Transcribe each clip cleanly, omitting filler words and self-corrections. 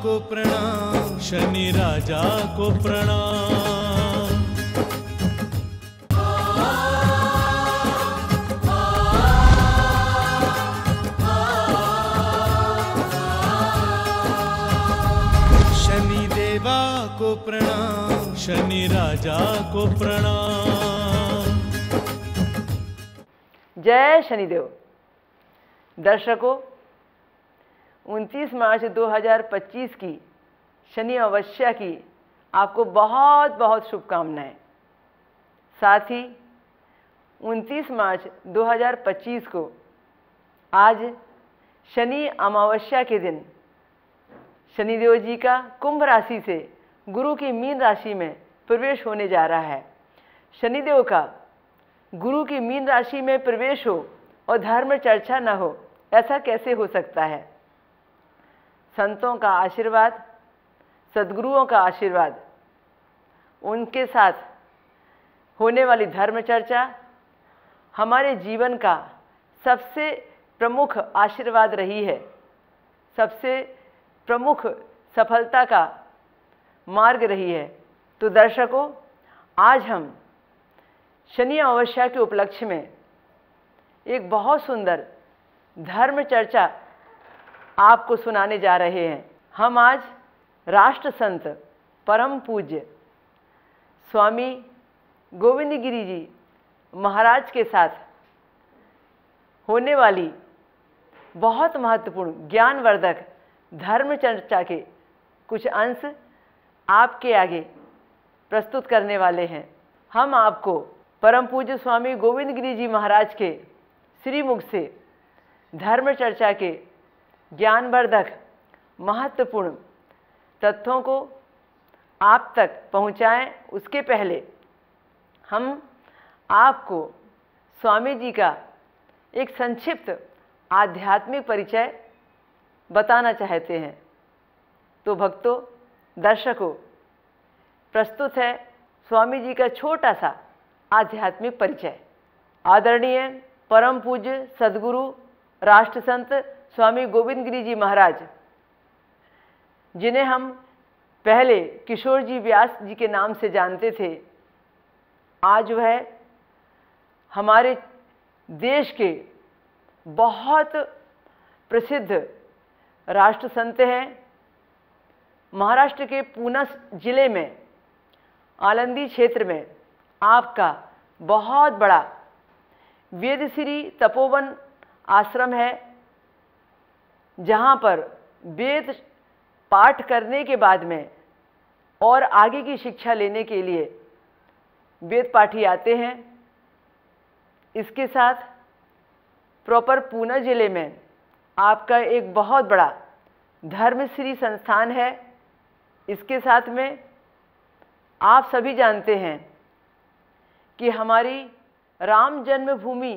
को प्रणाम, शनि राजा को प्रणाम। शनि देवा को प्रणाम, शनि राजा को प्रणाम। जय शनिदेव। दर्शकों, 29 मार्च 2025 की शनि अमावस्या की आपको बहुत बहुत शुभकामनाएं। साथ ही 29 मार्च 2025 को आज शनि अमावस्या के दिन शनिदेव जी का कुंभ राशि से गुरु की मीन राशि में प्रवेश होने जा रहा है। शनिदेव का गुरु की मीन राशि में प्रवेश हो और धर्म चर्चा न हो, ऐसा कैसे हो सकता है? संतों का आशीर्वाद, सद्गुरुओं का आशीर्वाद, उनके साथ होने वाली धर्म चर्चा हमारे जीवन का सबसे प्रमुख आशीर्वाद रही है, सबसे प्रमुख सफलता का मार्ग रही है। तो दर्शकों, आज हम शनि अमावस्या के उपलक्ष्य में एक बहुत सुंदर धर्म चर्चा आपको सुनाने जा रहे हैं। हम आज राष्ट्र संत परम पूज्य स्वामी गोविंद गिरि जी महाराज के साथ होने वाली बहुत महत्वपूर्ण ज्ञानवर्धक धर्म चर्चा के कुछ अंश आपके आगे प्रस्तुत करने वाले हैं। हम आपको परम पूज्य स्वामी गोविंद गिरि जी महाराज के श्रीमुख से धर्म चर्चा के ज्ञानवर्धक महत्वपूर्ण तथ्यों को आप तक पहुंचाएं। उसके पहले हम आपको स्वामी जी का एक संक्षिप्त आध्यात्मिक परिचय बताना चाहते हैं। तो भक्तों, दर्शकों, प्रस्तुत है स्वामी जी का छोटा सा आध्यात्मिक परिचय। आदरणीय परम पूज्य सद्गुरु राष्ट्र संत स्वामी गोविंद गिरि जी महाराज, जिन्हें हम पहले किशोर जी व्यास जी के नाम से जानते थे, आज वह हमारे देश के बहुत प्रसिद्ध राष्ट्र संत हैं। महाराष्ट्र के पूना जिले में आलंदी क्षेत्र में आपका बहुत बड़ा वेदश्री तपोवन आश्रम है, जहाँ पर वेद पाठ करने के बाद में और आगे की शिक्षा लेने के लिए वेद पाठी आते हैं। इसके साथ प्रॉपर पूना जिले में आपका एक बहुत बड़ा धर्मश्री संस्थान है। इसके साथ में आप सभी जानते हैं कि हमारी राम जन्मभूमि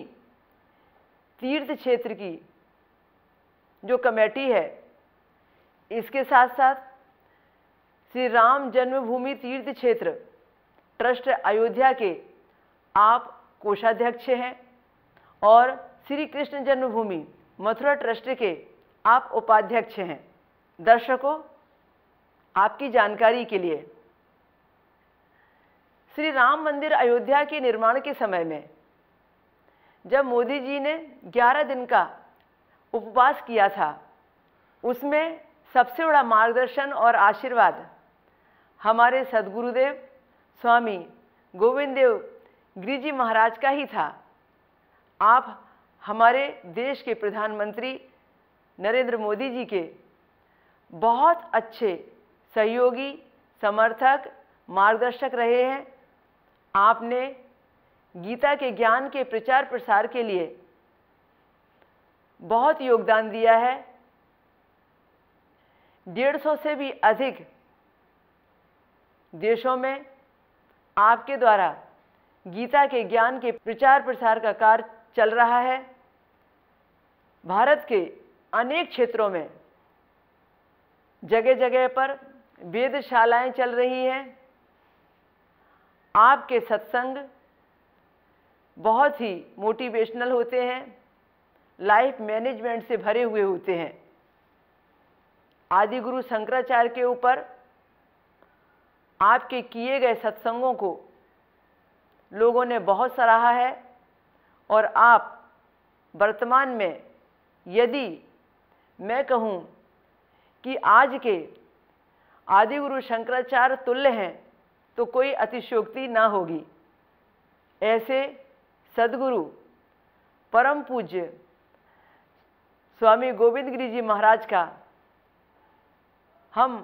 तीर्थ क्षेत्र की जो कमेटी है, इसके साथ साथ श्री राम जन्मभूमि तीर्थ क्षेत्र ट्रस्ट अयोध्या के आप कोषाध्यक्ष हैं और श्री कृष्ण जन्मभूमि मथुरा ट्रस्ट के आप उपाध्यक्ष हैं। दर्शकों, आपकी जानकारी के लिए श्री राम मंदिर अयोध्या के निर्माण के समय में जब मोदी जी ने 11 दिन का उपवास किया था, उसमें सबसे बड़ा मार्गदर्शन और आशीर्वाद हमारे सद्गुरुदेव स्वामी गोविंद देव गिरि जी महाराज का ही था। आप हमारे देश के प्रधानमंत्री नरेंद्र मोदी जी के बहुत अच्छे सहयोगी, समर्थक, मार्गदर्शक रहे हैं। आपने गीता के ज्ञान के प्रचार प्रसार के लिए बहुत योगदान दिया है। 150 से भी अधिक देशों में आपके द्वारा गीता के ज्ञान के प्रचार प्रसार का कार्य चल रहा है। भारत के अनेक क्षेत्रों में जगह जगह पर वेदशालाएं चल रही हैं। आपके सत्संग बहुत ही मोटिवेशनल होते हैं, लाइफ मैनेजमेंट से भरे हुए होते हैं। आदि गुरु शंकराचार्य के ऊपर आपके किए गए सत्संगों को लोगों ने बहुत सराहा है और आप वर्तमान में, यदि मैं कहूँ कि आज के आदि गुरु शंकराचार्य तुल्य हैं तो कोई अतिशयोक्ति ना होगी। ऐसे सद्गुरु परम पूज्य स्वामी गोविंद गिरि जी महाराज का हम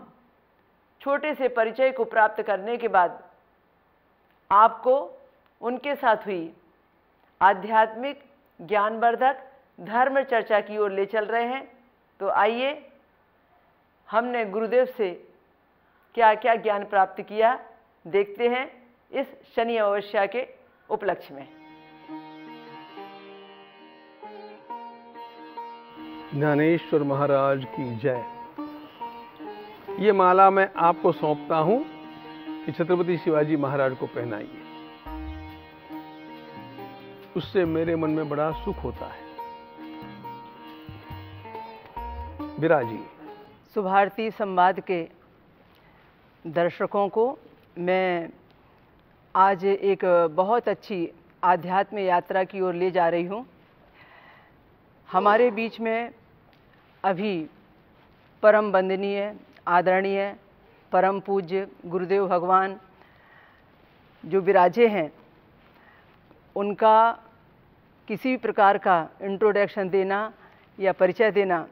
छोटे से परिचय को प्राप्त करने के बाद आपको उनके साथ हुई आध्यात्मिक ज्ञानवर्धक धर्म चर्चा की ओर ले चल रहे हैं। तो आइए, हमने गुरुदेव से क्या क्या ज्ञान प्राप्त किया देखते हैं इस शनि अमावस्या के उपलक्ष्य में। ज्ञानेश्वर महाराज की जय। ये माला मैं आपको सौंपता हूं कि छत्रपति शिवाजी महाराज को पहनाइए, उससे मेरे मन में बड़ा सुख होता है। विराजिए। शुभारती संवाद के दर्शकों को मैं आज एक बहुत अच्छी आध्यात्म यात्रा की ओर ले जा रही हूँ। हमारे बीच में अभी परम वंदनीय, आदरणीय, परम पूज्य गुरुदेव भगवान जो विराजे हैं, उनका किसी भी प्रकार का इंट्रोडक्शन देना या परिचय देना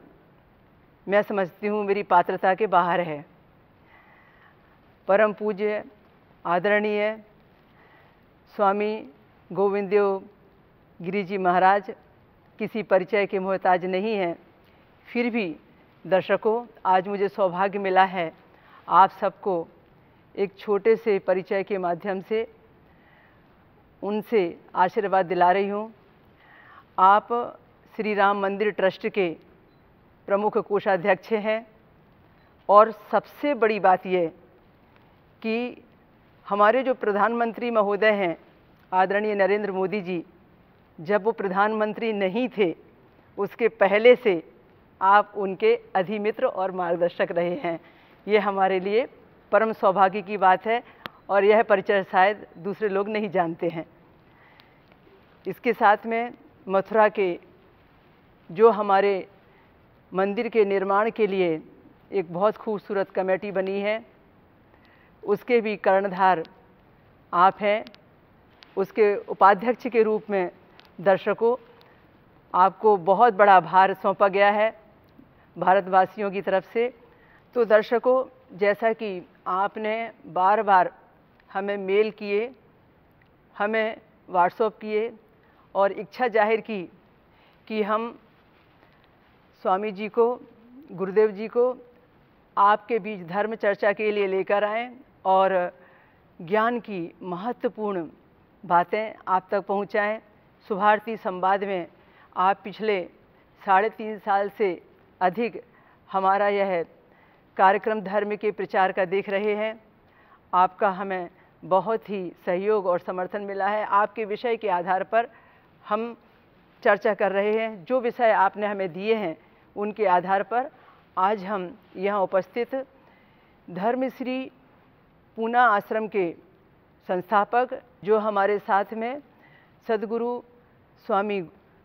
मैं समझती हूँ मेरी पात्रता के बाहर है। परम पूज्य आदरणीय स्वामी गोविंददेव गिरि जी महाराज किसी परिचय के मोहताज नहीं हैं। फिर भी दर्शकों, आज मुझे सौभाग्य मिला है आप सबको एक छोटे से परिचय के माध्यम से उनसे आशीर्वाद दिला रही हूँ। आप श्री राम मंदिर ट्रस्ट के प्रमुख कोषाध्यक्ष हैं और सबसे बड़ी बात यह कि हमारे जो प्रधानमंत्री महोदय हैं आदरणीय नरेंद्र मोदी जी, जब वो प्रधानमंत्री नहीं थे उसके पहले से आप उनके अधिमित्र और मार्गदर्शक रहे हैं। ये हमारे लिए परम सौभाग्य की बात है और यह परिचय शायद दूसरे लोग नहीं जानते हैं। इसके साथ में मथुरा के जो हमारे मंदिर के निर्माण के लिए एक बहुत खूबसूरत कमेटी बनी है, उसके भी कर्णधार आप हैं। उसके उपाध्यक्ष के रूप में दर्शकों आपको बहुत बड़ा भार सौंपा गया है भारतवासियों की तरफ से। तो दर्शकों, जैसा कि आपने बार बार हमें मेल किए, हमें व्हाट्सएप किए और इच्छा जाहिर की कि हम स्वामी जी को, गुरुदेव जी को आपके बीच धर्म चर्चा के लिए लेकर आएं और ज्ञान की महत्वपूर्ण बातें आप तक पहुंचाएं। शुभारती संवाद में आप पिछले 3.5 साल से अधिक हमारा यह कार्यक्रम धर्म के प्रचार का देख रहे हैं। आपका हमें बहुत ही सहयोग और समर्थन मिला है। आपके विषय के आधार पर हम चर्चा कर रहे हैं। जो विषय आपने हमें दिए हैं उनके आधार पर आज हम यहाँ उपस्थित धर्मश्री पूना आश्रम के संस्थापक, जो हमारे साथ में सद्गुरु स्वामी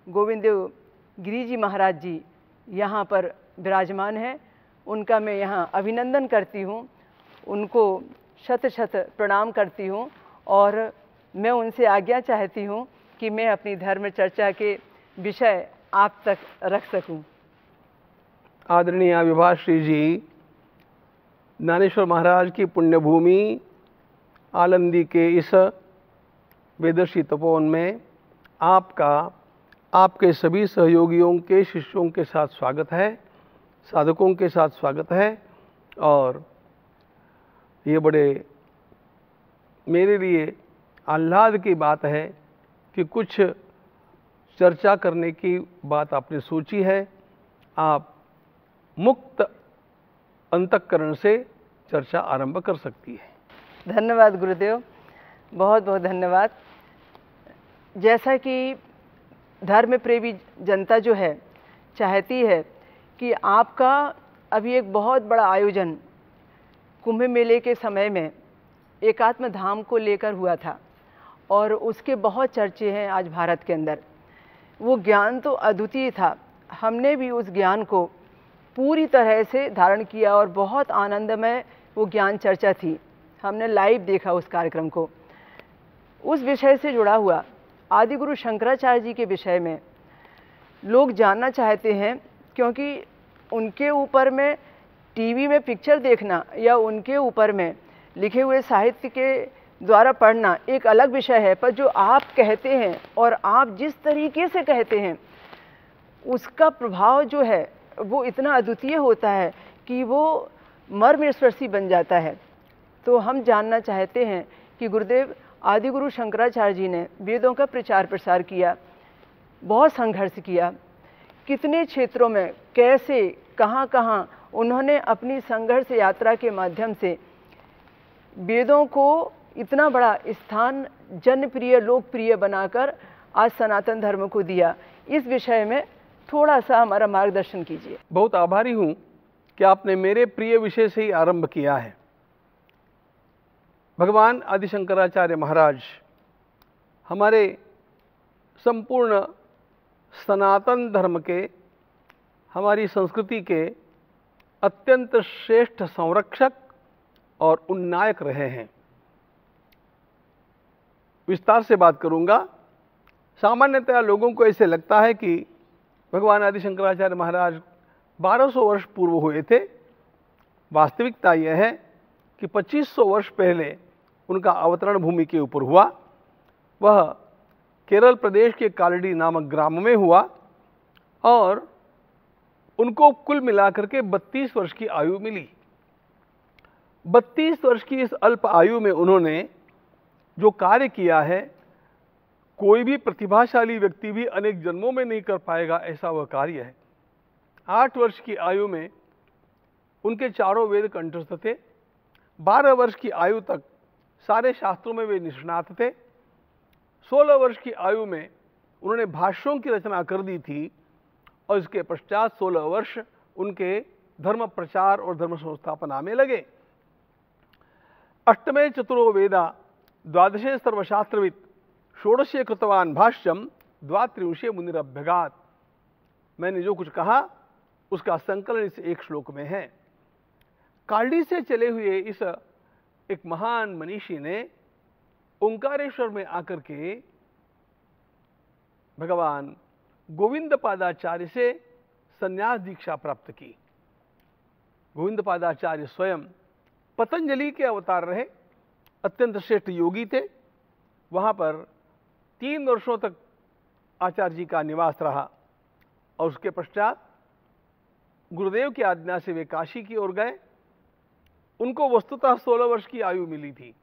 गोविंददेव गिरि जी महाराज जी यहाँ पर विराजमान हैं, उनका मैं यहाँ अभिनंदन करती हूँ, उनको शत शत प्रणाम करती हूँ और मैं उनसे आज्ञा चाहती हूँ कि मैं अपनी धर्म चर्चा के विषय आप तक रख सकूँ। आदरणीय विभाश्री जी, ज्ञानेश्वर महाराज की पुण्यभूमि आलंदी के इस वेदर्शी तपोवन में आपका, आपके सभी सहयोगियों के, शिष्यों के साथ स्वागत है, साधकों के साथ स्वागत है। और ये बड़े मेरे लिए आह्लाद की बात है कि कुछ चर्चा करने की बात आपने सोची है। आप मुक्त अंतःकरण से चर्चा आरंभ कर सकती है। धन्यवाद गुरुदेव, बहुत बहुत धन्यवाद। जैसा कि धर्म प्रेमी जनता जो है चाहती है कि आपका अभी एक बहुत बड़ा आयोजन कुंभ मेले के समय में एकात्म धाम को लेकर हुआ था और उसके बहुत चर्चे हैं आज भारत के अंदर। वो ज्ञान तो अद्वितीय था, हमने भी उस ज्ञान को पूरी तरह से धारण किया और बहुत आनंदमय वो ज्ञान चर्चा थी। हमने लाइव देखा उस कार्यक्रम को। उस विषय से जुड़ा हुआ आदि गुरु शंकराचार्य जी के विषय में लोग जानना चाहते हैं, क्योंकि उनके ऊपर में टीवी में पिक्चर देखना या उनके ऊपर में लिखे हुए साहित्य के द्वारा पढ़ना एक अलग विषय है, पर जो आप कहते हैं और आप जिस तरीके से कहते हैं उसका प्रभाव जो है वो इतना अद्वितीय होता है कि वो मर्मस्पर्शी बन जाता है। तो हम जानना चाहते हैं कि गुरुदेव आदि गुरु शंकराचार्य जी ने वेदों का प्रचार प्रसार किया, बहुत संघर्ष किया, कितने क्षेत्रों में कैसे कहाँ कहाँ उन्होंने अपनी संघर्ष यात्रा के माध्यम से वेदों को इतना बड़ा स्थान जनप्रिय लोकप्रिय बनाकर आज सनातन धर्म को दिया। इस विषय में थोड़ा सा हमारा मार्गदर्शन कीजिए। बहुत आभारी हूँ कि आपने मेरे प्रिय विषय से ही आरंभ किया है। भगवान आदि शंकराचार्य महाराज हमारे संपूर्ण सनातन धर्म के, हमारी संस्कृति के अत्यंत श्रेष्ठ संरक्षक और उन्नायक रहे हैं। विस्तार से बात करूंगा। सामान्यतः लोगों को ऐसे लगता है कि भगवान आदि शंकराचार्य महाराज 1200 वर्ष पूर्व हुए थे। वास्तविकता यह है कि 2500 वर्ष पहले उनका अवतरण भूमि के ऊपर हुआ। वह केरल प्रदेश के कालडी नामक ग्राम में हुआ और उनको कुल मिलाकर के 32 वर्ष की आयु मिली। 32 वर्ष की इस अल्प आयु में उन्होंने जो कार्य किया है, कोई भी प्रतिभाशाली व्यक्ति भी अनेक जन्मों में नहीं कर पाएगा, ऐसा वह कार्य है। 8 वर्ष की आयु में उनके चारों वेद कंठस्थ थे। 12 वर्ष की आयु तक सारे शास्त्रों में वे निष्णात थे। 16 वर्ष की आयु में उन्होंने भाष्यों की रचना कर दी थी और इसके पश्चात 16 वर्ष उनके धर्म प्रचार और धर्म संस्थापना में लगे। अष्टमे चतुरो वेदा द्वादशे सर्वशास्त्रविद षोडशे कृतवान भाष्यम द्वात्रिंशे मुनिरभ्यगात। मैंने जो कुछ कहा उसका संकलन इस एक श्लोक में है। कालडी से चले हुए इस एक महान मनीषी ने ओंकारेश्वर में आकर के भगवान गोविंद पादाचार्य से संन्यास दीक्षा प्राप्त की। गोविंद पादाचार्य स्वयं पतंजलि के अवतार रहे, अत्यंत श्रेष्ठ योगी थे। वहाँ पर 3 वर्षों तक आचार्य जी का निवास रहा और उसके पश्चात गुरुदेव की आज्ञा से वे काशी की ओर गए। उनको वस्तुतः 16 वर्ष की आयु मिली थी,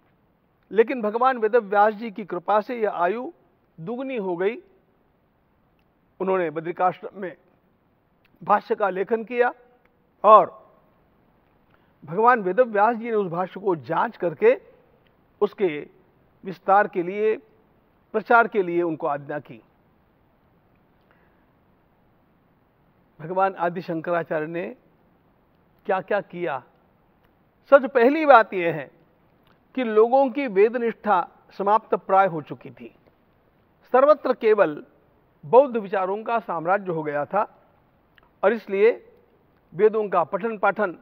लेकिन भगवान वेदव्यास जी की कृपा से यह आयु दुगनी हो गई। उन्होंने बद्रिकाश्रम में भाष्य का लेखन किया और भगवान वेदव्यास जी ने उस भाष्य को जांच करके उसके विस्तार के लिए, प्रचार के लिए उनको आज्ञा की। भगवान आदि शंकराचार्य ने क्या क्या किया? सच पहली बात यह है कि लोगों की वेद निष्ठा समाप्त प्राय हो चुकी थी। सर्वत्र केवल बौद्ध विचारों का साम्राज्य हो गया था और इसलिए वेदों का पठन पाठन,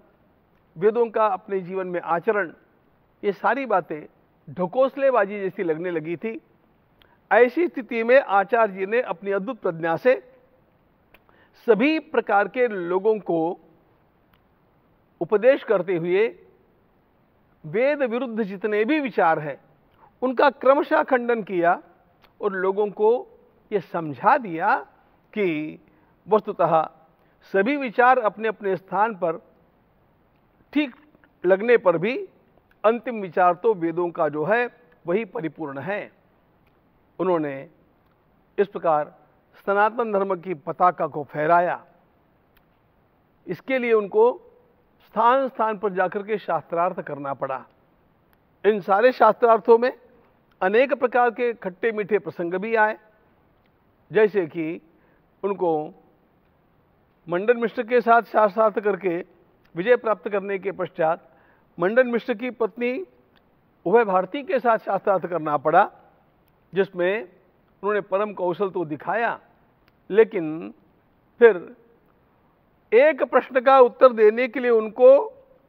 वेदों का अपने जीवन में आचरण, ये सारी बातें ढकोसलेबाजी जैसी लगने लगी थी। ऐसी स्थिति में आचार्य जी ने अपनी अद्भुत प्रज्ञा से सभी प्रकार के लोगों को उपदेश करते हुए वेद विरुद्ध जितने भी विचार हैं उनका क्रमशः खंडन किया और लोगों को ये समझा दिया कि वस्तुतः सभी विचार अपने अपने स्थान पर ठीक लगने पर भी अंतिम विचार तो वेदों का जो है वही परिपूर्ण है। उन्होंने इस प्रकार सनातन धर्म की पताका को फहराया। इसके लिए उनको स्थान स्थान पर जाकर के शास्त्रार्थ करना पड़ा। इन सारे शास्त्रार्थों में अनेक प्रकार के खट्टे मीठे प्रसंग भी आए, जैसे कि उनको मंडन मिश्र के साथ शास्त्रार्थ करके विजय प्राप्त करने के पश्चात मंडन मिश्र की पत्नी उभय भारती के साथ शास्त्रार्थ करना पड़ा, जिसमें उन्होंने परम कौशल तो दिखाया, लेकिन फिर एक प्रश्न का उत्तर देने के लिए उनको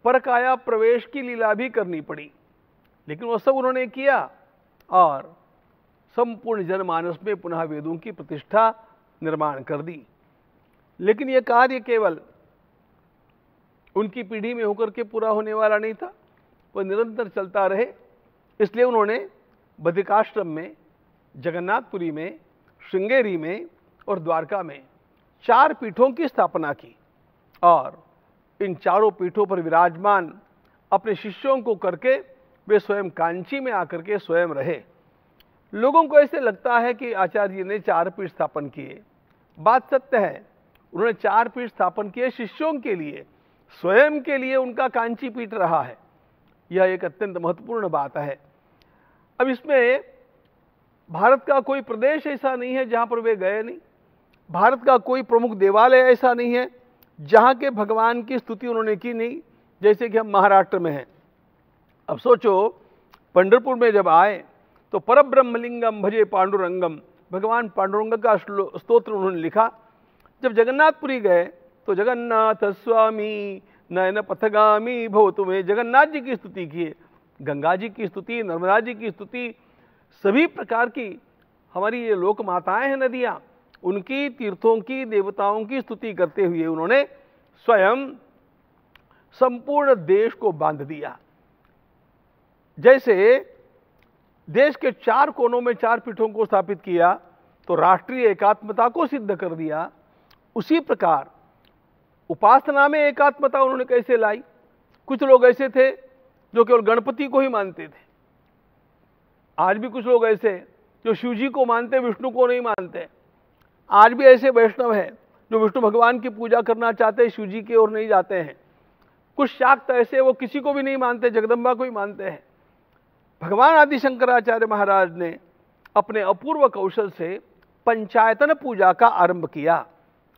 परकाया प्रवेश की लीला भी करनी पड़ी, लेकिन वो सब उन्होंने किया और संपूर्ण जनमानस में पुनः वेदों की प्रतिष्ठा निर्माण कर दी। लेकिन यह कार्य केवल उनकी पीढ़ी में होकर के पूरा होने वाला नहीं था, वह निरंतर चलता रहे। इसलिए उन्होंने बद्रिकाश्रम में, जगन्नाथपुरी में, श्रृंगेरी में और द्वारका में 4 पीठों की स्थापना की और इन चारों पीठों पर विराजमान अपने शिष्यों को करके वे स्वयं कांची में आकर के स्वयं रहे। लोगों को ऐसे लगता है कि आचार्य जी ने 4 पीठ स्थापन किए। बात सत्य है, उन्होंने 4 पीठ स्थापन किए शिष्यों के लिए, स्वयं के लिए उनका कांची पीठ रहा है। यह एक अत्यंत महत्वपूर्ण बात है। अब इसमें भारत का कोई प्रदेश ऐसा नहीं है जहां पर वे गए नहीं, भारत का कोई प्रमुख देवालय ऐसा नहीं है जहां के भगवान की स्तुति उन्होंने की नहीं, जैसे कि हम महाराष्ट्र में हैं। अब सोचो, पंढरपुर में जब आए तो परब्रह्मलिंगम भजे पांडुरंगम, भगवान पांडुरंग का स्तोत्र उन्होंने लिखा। जब जगन्नाथपुरी गए तो जगन्नाथ स्वामी नयन पथगामी भो, तुम्हें जगन्नाथ जी की स्तुति किए, गंगा जी की स्तुति, नर्मदा जी की स्तुति, सभी प्रकार की हमारी ये लोक माताएं हैं नदियां, उनकी तीर्थों की, देवताओं की स्तुति करते हुए उन्होंने स्वयं संपूर्ण देश को बांध दिया। जैसे देश के 4 कोनों में 4 पीठों को स्थापित किया तो राष्ट्रीय एकात्मता को सिद्ध कर दिया, उसी प्रकार उपासना में एकात्मता उन्होंने कैसे लाई। कुछ लोग ऐसे थे जो केवल गणपति को ही मानते थे, आज भी कुछ लोग ऐसे जो शिव जी को मानते, विष्णु को नहीं मानते। आज भी ऐसे वैष्णव हैं जो विष्णु भगवान की पूजा करना चाहते हैं, शिव जी की ओर नहीं जाते हैं। कुछ शाक्त ऐसे, वो किसी को भी नहीं मानते, जगदम्बा को ही मानते हैं। भगवान आदि शंकराचार्य महाराज ने अपने अपूर्व कौशल से पंचायतन पूजा का आरंभ किया।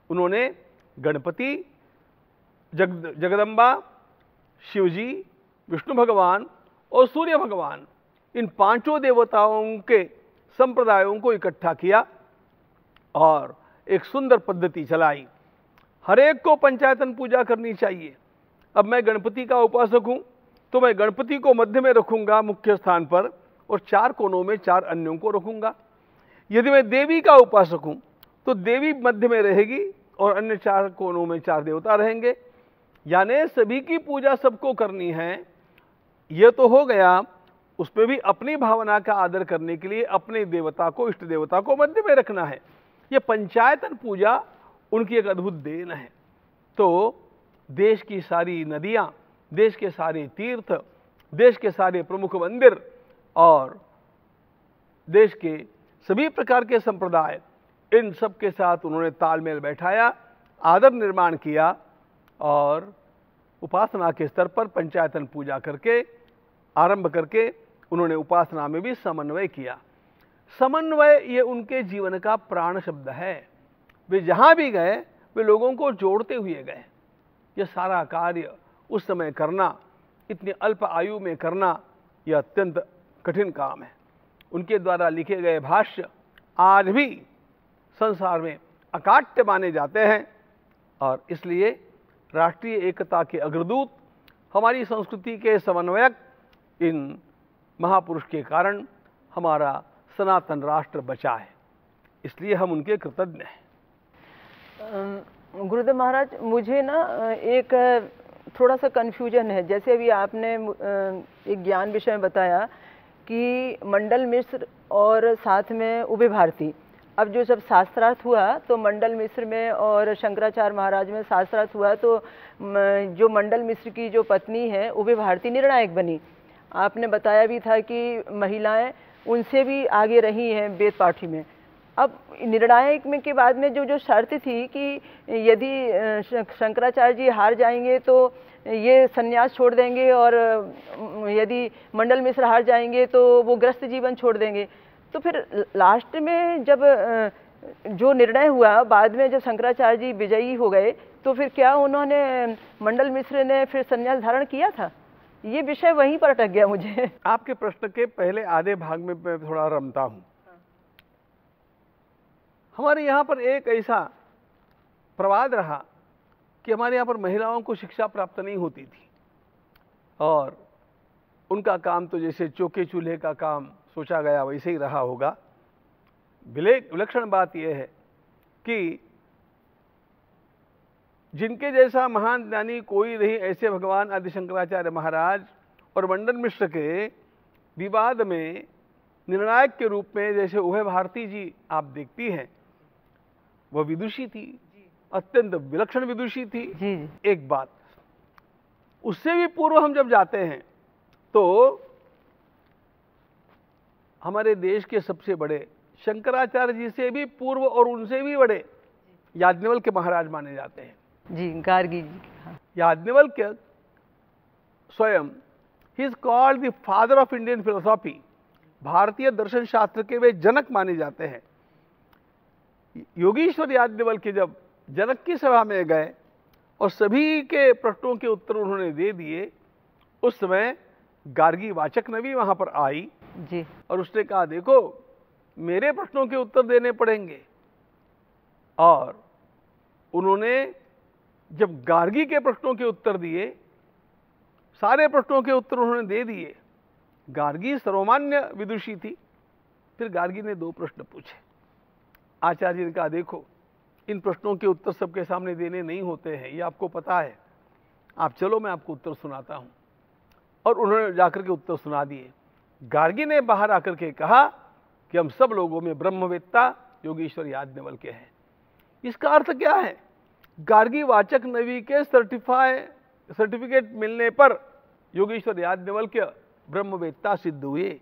उन्होंने गणपति, जगदम्बा, शिवजी, विष्णु भगवान और सूर्य भगवान, इन 5 देवताओं के संप्रदायों को इकट्ठा किया और एक सुंदर पद्धति चलाई। हर एक को पंचायतन पूजा करनी चाहिए। अब मैं गणपति का उपासक हूं तो मैं गणपति को मध्य में रखूंगा मुख्य स्थान पर, और 4 कोनों में 4 अन्यों को रखूंगा। यदि मैं देवी का उपासक हूं तो देवी मध्य में रहेगी और अन्य 4 कोनों में 4 देवता रहेंगे। यानी सभी की पूजा सबको करनी है। यह तो हो गया, उसमें भी अपनी भावना का आदर करने के लिए अपने देवता को, इष्ट देवता को मध्य में रखना है। यह पंचायतन पूजा उनकी एक अद्भुत देन है। तो देश की सारी नदियां, देश के सारे तीर्थ, देश के सारे प्रमुख मंदिर और देश के सभी प्रकार के संप्रदाय, इन सब के साथ उन्होंने तालमेल बैठाया, आदर निर्माण किया और उपासना के स्तर पर पंचायतन पूजा करके आरंभ करके उन्होंने उपासना में भी समन्वय किया। समन्वय ये उनके जीवन का प्राण शब्द है। वे जहाँ भी गए वे लोगों को जोड़ते हुए गए। यह सारा कार्य उस समय करना, इतनी अल्प आयु में करना, यह अत्यंत कठिन काम है। उनके द्वारा लिखे गए भाष्य आज भी संसार में अकाट्य माने जाते हैं और इसलिए राष्ट्रीय एकता के अग्रदूत, हमारी संस्कृति के समन्वयक, इन महापुरुष के कारण हमारा सनातन राष्ट्र बचा है। इसलिए हम उनके कृतज्ञ हैं। गुरुदेव महाराज, मुझे ना एक थोड़ा सा कन्फ्यूजन है। जैसे अभी आपने एक ज्ञान विषय बताया कि मंडल मिश्र और साथ में उभय भारती, अब जो जब शास्त्रार्थ हुआ तो मंडल मिश्र में और शंकराचार्य महाराज में शास्त्रार्थ हुआ तो जो मंडल मिश्र की जो पत्नी है उभय भारती निर्णायक बनी। आपने बताया भी था कि महिलाएं उनसे भी आगे रही हैं वेद पाठी में। अब निर्णायक में के बाद में जो शर्त थी कि यदि शंकराचार्य जी हार जाएंगे तो ये सन्यास छोड़ देंगे और यदि मंडल मिश्र हार जाएंगे तो वो ग्रस्त जीवन छोड़ देंगे। तो फिर लास्ट में जब जो निर्णय हुआ बाद में जब शंकराचार्य जी विजयी हो गए तो फिर क्या उन्होंने मंडल मिश्र ने फिर संन्यास धारण किया था? ये विषय वहीं पर अटक गया मुझे। आपके प्रश्न के पहले आधे भाग में मैं थोड़ा रमता हूं। हमारे यहाँ पर एक ऐसा प्रवाद रहा कि हमारे यहाँ पर महिलाओं को शिक्षा प्राप्त नहीं होती थी और उनका काम तो जैसे चौके चूल्हे का काम सोचा गया वैसे ही रहा होगा। विलक्षण बात यह है कि जिनके जैसा महान ज्ञानी कोई नहीं, ऐसे भगवान आदि शंकराचार्य महाराज और मंडन मिश्र के विवाद में निर्णायक के रूप में जैसे उभय भारती जी आप देखती हैं, वह विदुषी थी, अत्यंत विलक्षण विदुषी थी। जी। एक बात, उससे भी पूर्व हम जब जाते हैं तो हमारे देश के सबसे बड़े शंकराचार्य जी से भी पूर्व और उनसे भी बड़े याज्ञवल्क्य महाराज माने जाते हैं। जी, गार्गी जी। हाँ। याज्ञवल्क्य स्वयं he is called the father of Indian philosophy, भारतीय दर्शन शास्त्र के वे जनक माने जाते हैं। योगीश्वर याज्ञवल्क्य जब जनक की सभा में गए और सभी के प्रश्नों के उत्तर उन्होंने दे दिए, उस समय गार्गी वाचक नवी वहां पर आई जी। और उसने कहा देखो मेरे प्रश्नों के उत्तर देने पड़ेंगे। और उन्होंने जब गार्गी के प्रश्नों के उत्तर दिए, सारे प्रश्नों के उत्तर उन्होंने दे दिए। गार्गी सर्वमान्य विदुषी थी। फिर गार्गी ने 2 प्रश्न पूछे। आचार्य ने कहा देखो इन प्रश्नों के उत्तर सबके सामने देने नहीं होते हैं, ये आपको पता है, आप चलो मैं आपको उत्तर सुनाता हूं। और उन्होंने जाकर के उत्तर सुना दिए। गार्गी ने बाहर आकर के कहा कि हम सब लोगों में ब्रह्मवेत्ता योगीश्वर याज्ञवल्क्य है। इसका अर्थ क्या है? गार्गी वाचक नवी के सर्टिफिकेट मिलने पर योगीश्वर याज्ञवल्क्य ब्रह्मवेत्ता सिद्ध हुए।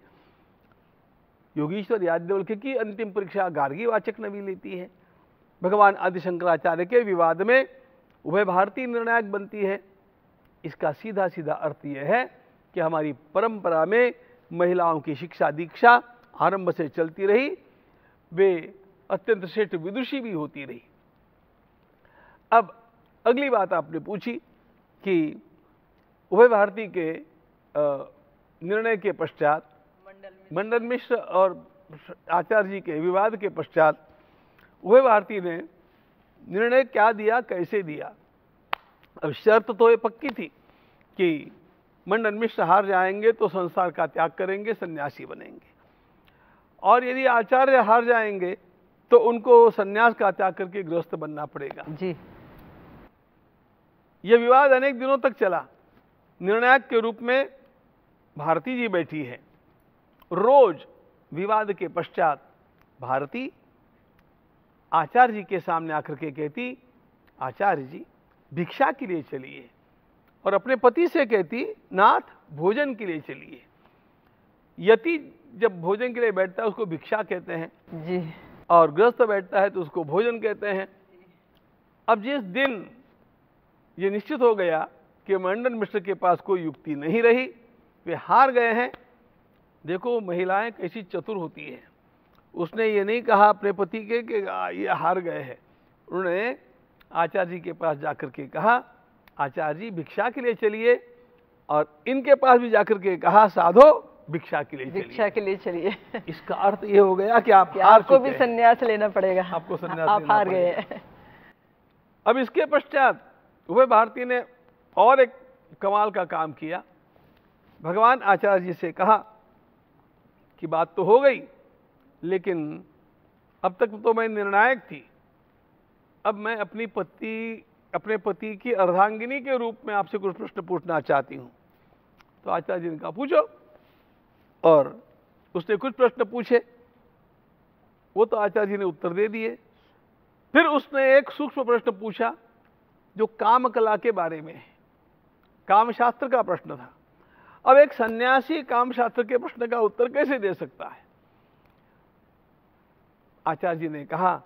योगीश्वर याज्ञवल्क्य की अंतिम परीक्षा गार्गी वाचक नवी लेती है। भगवान आदि शंकराचार्य के विवाद में उभय भारती निर्णायक बनती है। इसका सीधा सीधा अर्थ यह है कि हमारी परंपरा में महिलाओं की शिक्षा दीक्षा आरंभ से चलती रही, वे अत्यंत श्रेष्ठ विदुषी भी होती रही। अब अगली बात आपने पूछी कि उभय भारती के निर्णय के पश्चात मंडन मिश्र और आचार्य जी के विवाद के पश्चात उभय भारती ने निर्णय क्या दिया, कैसे दिया। अब शर्त तो ये पक्की थी कि मंडन मिश्र हार जाएंगे तो संसार का त्याग करेंगे, सन्यासी बनेंगे, और यदि आचार्य हार जाएंगे तो उनको सन्यास का त्याग करके गृहस्थ बनना पड़ेगा। जी। यह विवाद अनेक दिनों तक चला। निर्णायक के रूप में भारती जी बैठी है। रोज विवाद के पश्चात भारती आचार्य जी के सामने आकर के कहती आचार्य जी भिक्षा के लिए चलिए, और अपने पति से कहती नाथ भोजन के लिए चलिए। यति जब भोजन के लिए बैठता है उसको भिक्षा कहते हैं जी, और गृहस्थ बैठता है तो उसको भोजन कहते हैं। अब जिस दिन ये निश्चित हो गया कि मंडन मिश्र के पास कोई युक्ति नहीं रही, वे हार गए हैं। देखो महिलाएं कैसी चतुर होती है। उसने ये नहीं कहा अपने पति के कि ये हार गए हैं। उन्होंने आचार्य जी के पास जाकर के कहा आचार्य जी भिक्षा के लिए चलिए, और इनके पास भी जाकर के कहा साधो भिक्षा के लिए चलिए। भिक्षा के लिए चलिए। इसका अर्थ ये हो गया कि आप हार आपको चुके भी हैं। संन्यास लेना पड़ेगा। आपको संन्यास आप लेना हार पड़ेगा। गए। अब इसके पश्चात उभय भारती ने और एक कमाल का काम किया। भगवान आचार्य जी से कहा कि बात तो हो गई, लेकिन अब तक तो मैं निर्णायक थी, अब मैं अपने पति की अर्धांगिनी के रूप में आपसे कुछ प्रश्न पूछना चाहती हूं। तो आचार्य जी ने कहा पूछो, और उसने कुछ प्रश्न पूछे, वो तो आचार्य जी ने उत्तर दे दिए। फिर उसने एक सूक्ष्म प्रश्न पूछा जो काम कला के बारे में है, काम शास्त्र का प्रश्न था। अब एक सन्यासी काम शास्त्र के प्रश्न का उत्तर कैसे दे सकता है? आचार्य जी ने कहा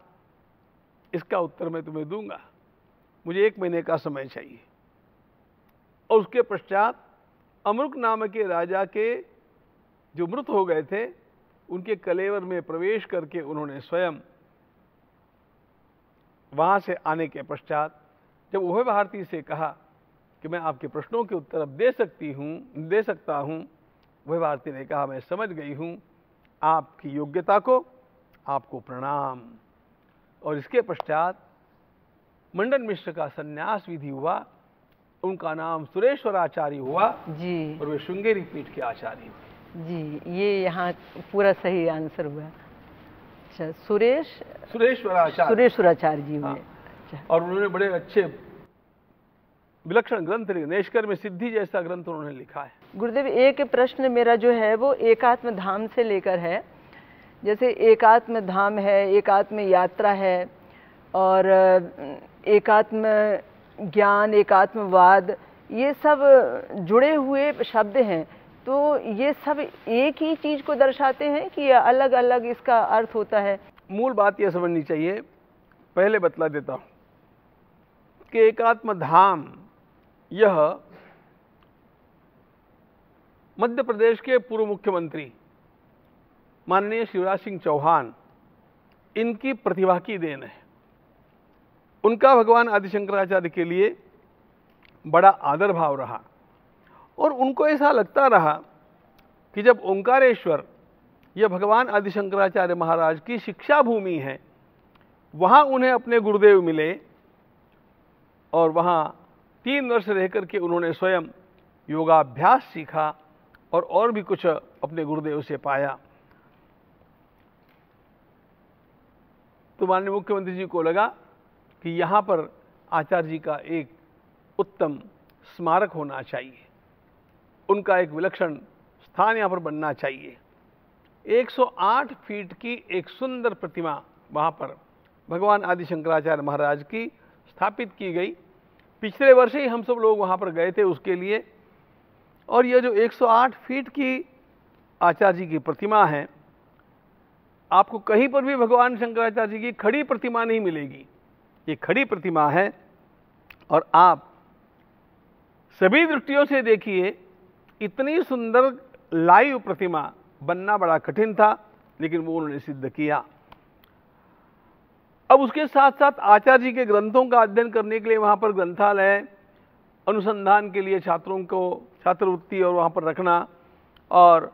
इसका उत्तर मैं तुम्हें दूंगा, मुझे 1 महीने का समय चाहिए। और उसके पश्चात अमरुक नाम के राजा के जो मृत हो गए थे, उनके कलेवर में प्रवेश करके उन्होंने स्वयं वहाँ से आने के पश्चात जब उभय भारती से कहा कि मैं आपके प्रश्नों के उत्तर अब दे सकता हूँ, उभय भारती ने कहा मैं समझ गई हूँ आपकी योग्यता को, आपको प्रणाम। और इसके पश्चात मंडन मिश्र का संन्यास विधि हुआ, उनका नाम सुरेश्वराचार्य हुआ जी और वे श्रृंगेरी पीठ के आचार्य हुए। जी, ये यहाँ पूरा सही आंसर हुआ। अच्छा, सुरेश्वराचार्य जी हुए। अच्छा, और उन्होंने बड़े अच्छे विलक्षण ग्रंथ लिखे, नेष्कर में सिद्धि जैसा ग्रंथ उन्होंने लिखा है। गुरुदेव, एक प्रश्न मेरा जो है वो एकात्म धाम से लेकर है। जैसे एकात्म धाम है, एकात्म यात्रा है, और एकात्म ज्ञान, एकात्मवाद, ये सब जुड़े हुए शब्द हैं। तो ये सब एक ही चीज़ को दर्शाते हैं कि अलग अलग इसका अर्थ होता है? मूल बात यह समझनी चाहिए, पहले बतला देता हूँ कि एकात्म धाम यह मध्य प्रदेश के पूर्व मुख्यमंत्री माननीय शिवराज सिंह चौहान, इनकी प्रतिभा की देन है। उनका भगवान आदि शंकराचार्य के लिए बड़ा आदर भाव रहा और उनको ऐसा लगता रहा कि जब ओंकारेश्वर यह भगवान आदि शंकराचार्य महाराज की शिक्षा भूमि है, वहाँ उन्हें अपने गुरुदेव मिले और वहाँ 3 वर्ष रह करके उन्होंने स्वयं योगाभ्यास सीखा और भी कुछ अपने गुरुदेव से पाया। तो माननीय मुख्यमंत्री जी को लगा कि यहाँ पर आचार्य जी का एक उत्तम स्मारक होना चाहिए, उनका एक विलक्षण स्थान यहाँ पर बनना चाहिए। 108 फीट की एक सुंदर प्रतिमा वहाँ पर भगवान आदि शंकराचार्य महाराज की स्थापित की गई। पिछले वर्ष ही हम सब लोग वहाँ पर गए थे उसके लिए। और यह जो 108 फीट की आचार्य जी की प्रतिमा है, आपको कहीं पर भी भगवान शंकराचार्य जी की खड़ी प्रतिमा नहीं मिलेगी। ये खड़ी प्रतिमा है और आप सभी दृष्टियों से देखिए, इतनी सुंदर लाइव प्रतिमा बनना बड़ा कठिन था, लेकिन वो उन्होंने सिद्ध किया। अब उसके साथ साथ आचार्य जी के ग्रंथों का अध्ययन करने के लिए वहाँ पर ग्रंथालय, अनुसंधान के लिए छात्रों को छात्रवृत्ति और वहाँ पर रखना, और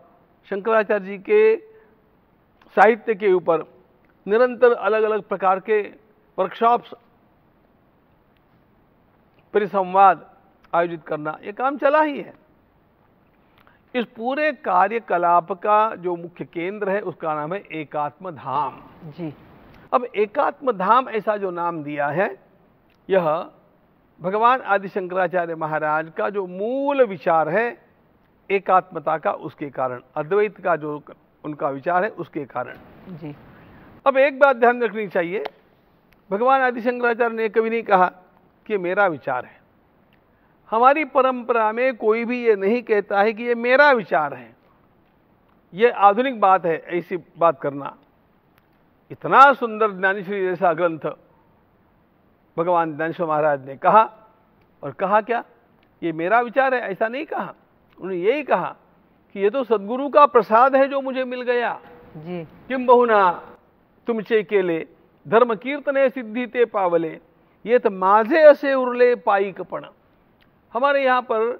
शंकराचार्य जी के साहित्य के ऊपर निरंतर अलग अलग प्रकार के वर्कशॉप्स, परिसंवाद आयोजित करना, ये काम चला ही है। इस पूरे कार्यकलाप का जो मुख्य केंद्र है उसका नाम है एकात्म धाम जी। अब एकात्म धाम ऐसा जो नाम दिया है, यह भगवान आदि शंकराचार्य महाराज का जो मूल विचार है एकात्मता का, उसके कारण, अद्वैत का जो उनका विचार है उसके कारण जी। अब एक बात ध्यान रखनी चाहिए, भगवान आदि शंकराचार्य ने कभी नहीं कहा कि मेरा विचार है। हमारी परंपरा में कोई भी ये नहीं कहता है कि ये मेरा विचार है। ये आधुनिक बात है ऐसी बात करना। इतना सुंदर ज्ञानेश्वरी जैसा ग्रंथ भगवान ज्ञानेश्वर महाराज ने कहा, और कहा क्या, ये मेरा विचार है, ऐसा नहीं कहा। उन्होंने यही कहा कि ये तो सद्गुरु का प्रसाद है जो मुझे मिल गया जी। किम बहुना तुमचे केले धर्म कीर्तने सिद्धि ते पावले, ये तो माझे असे उरले पाई कपण। हमारे यहाँ पर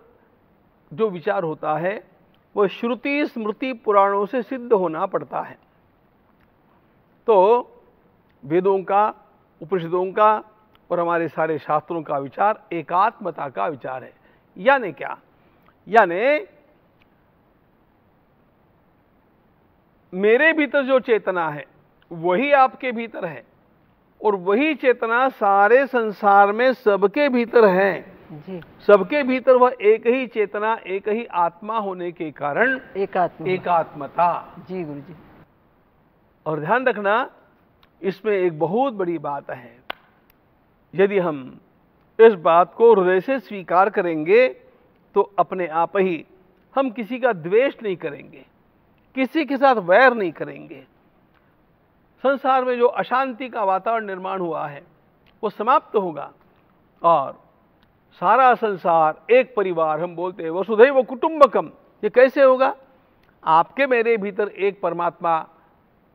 जो विचार होता है वह श्रुति स्मृति पुराणों से सिद्ध होना पड़ता है। तो वेदों का, उपनिषदों का और हमारे सारे शास्त्रों का विचार एकात्मता का विचार है। यानी क्या, यानी मेरे भीतर जो चेतना है वही आपके भीतर है, और वही चेतना सारे संसार में सबके भीतर है जी। सबके भीतर वह एक ही चेतना, एक ही आत्मा होने के कारण एकात्मता जी गुरु जी। और ध्यान रखना, इसमें एक बहुत बड़ी बात है। यदि हम इस बात को हृदय से स्वीकार करेंगे तो अपने आप ही हम किसी का द्वेष नहीं करेंगे, किसी के साथ वैर नहीं करेंगे। संसार में जो अशांति का वातावरण निर्माण हुआ है वो समाप्त होगा, और सारा संसार एक परिवार, हम बोलते हैं वसुधैव कुटुंबकम। ये कैसे होगा? आपके मेरे भीतर एक परमात्मा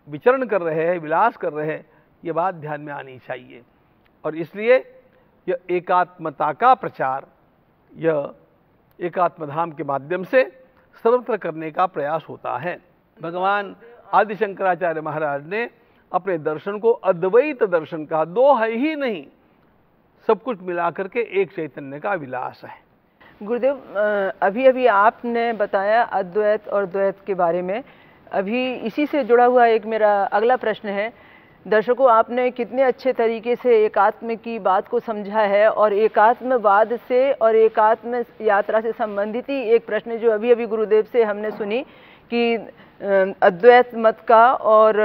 विचरण कर रहे हैं, विलास कर रहे हैं। ये बात ध्यान में आनी चाहिए। और इसलिए यह एकात्मता का प्रचार, यह एकात्म धाम के माध्यम से सर्वत्र करने का प्रयास होता है। भगवान आदि शंकराचार्य महाराज ने अपने दर्शन को अद्वैत दर्शन कहा। दो है ही नहीं, सब कुछ मिलाकर के एक चैतन्य का विलास है। गुरुदेव, अभी अभी आपने बताया अद्वैत और द्वैत के बारे में। अभी इसी से जुड़ा हुआ एक मेरा अगला प्रश्न है। दर्शकों, आपने कितने अच्छे तरीके से एकात्म की बात को समझा है, और एकात्मवाद से और एकात्म यात्रा से संबंधित ही एक प्रश्न जो अभी अभी गुरुदेव से हमने सुनी कि अद्वैत मत का और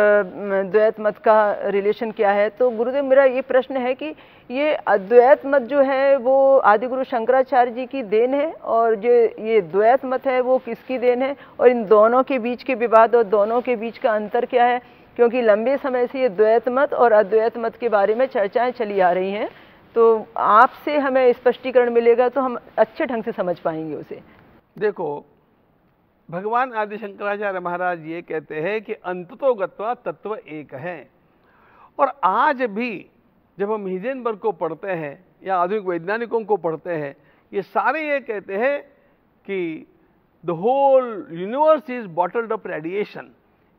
द्वैत मत का रिलेशन क्या है। तो गुरुदेव, मेरा ये प्रश्न है कि ये अद्वैत मत जो है वो आदि गुरु शंकराचार्य जी की देन है, और जो ये द्वैत मत है वो किसकी देन है, और इन दोनों के बीच के विवाद और दोनों के बीच का अंतर क्या है? क्योंकि लंबे समय से ये द्वैत मत और अद्वैत मत के बारे में चर्चाएं चली आ रही हैं, तो आपसे हमें स्पष्टीकरण मिलेगा तो हम अच्छे ढंग से समझ पाएंगे उसे। देखो, भगवान आदि शंकराचार्य महाराज ये कहते हैं कि अंततो गत्वा तत्व एक है। और आज भी जब हम हिजेनबर्ग को पढ़ते हैं या आधुनिक वैज्ञानिकों को पढ़ते हैं, ये सारे ये कहते हैं कि the whole universe is bottled up radiation.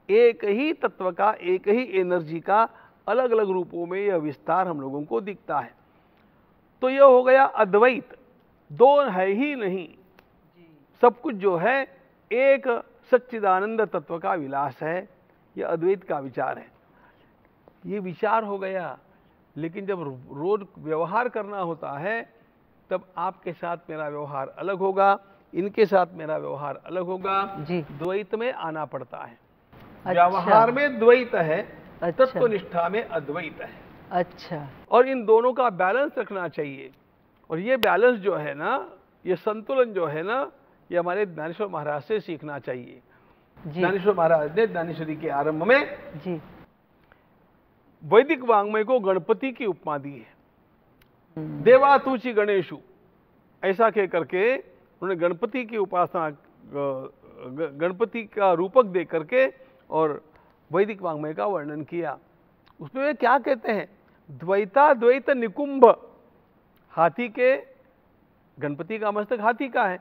एक ही तत्व का, एक ही एनर्जी का अलग अलग रूपों में यह विस्तार हम लोगों को दिखता है। तो यह हो गया अद्वैत, दो है ही नहीं, सब कुछ जो है एक सच्चिदानंद तत्व का विलास है। यह अद्वैत का विचार है। ये विचार हो गया, लेकिन जब रोज व्यवहार करना होता है तब आपके साथ मेरा व्यवहार अलग होगा, इनके साथ मेरा व्यवहार अलग होगा। द्वैत में आना पड़ता है। व्यवहार में द्वैत है, तत्वनिष्ठा में अद्वैत है। अच्छा। और इन दोनों का बैलेंस रखना चाहिए। और ये बैलेंस जो है ना, ये संतुलन जो है ना, ये हमारे ज्ञानेश्वर महाराज से सीखना चाहिए। ज्ञानेश्वर महाराज ने ज्ञानेश्वरी के आरंभ में वैदिक वांग्मय को गणपति की उपमा दी है। देवातुची गणेशु, ऐसा कह करके उन्होंने गणपति की उपासना, गणपति का रूपक दे करके और वैदिक वांग्मय का वर्णन किया। उसमें वे क्या कहते हैं? द्वैता द्वैत निकुंभ। हाथी के, गणपति का मस्तक हाथी का है,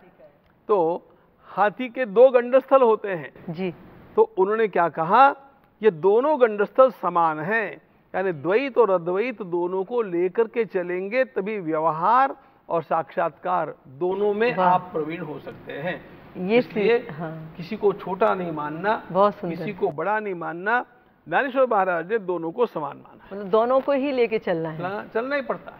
तो हाथी के दो गंडस्थल होते हैं जी। तो उन्होंने क्या कहा? ये दोनों गंडस्थल समान हैं, यानी द्वैत और अद्वैत दोनों को लेकर के चलेंगे तभी व्यवहार और साक्षात्कार दोनों में आप प्रवीण हो सकते हैं। इसलिए किसी को छोटा नहीं मानना, किसी को बड़ा नहीं मानना। ज्ञानेश्वर महाराज ने दोनों को समान माना, मतलब दोनों को ही लेके चलना है, चलना ही पड़ता है।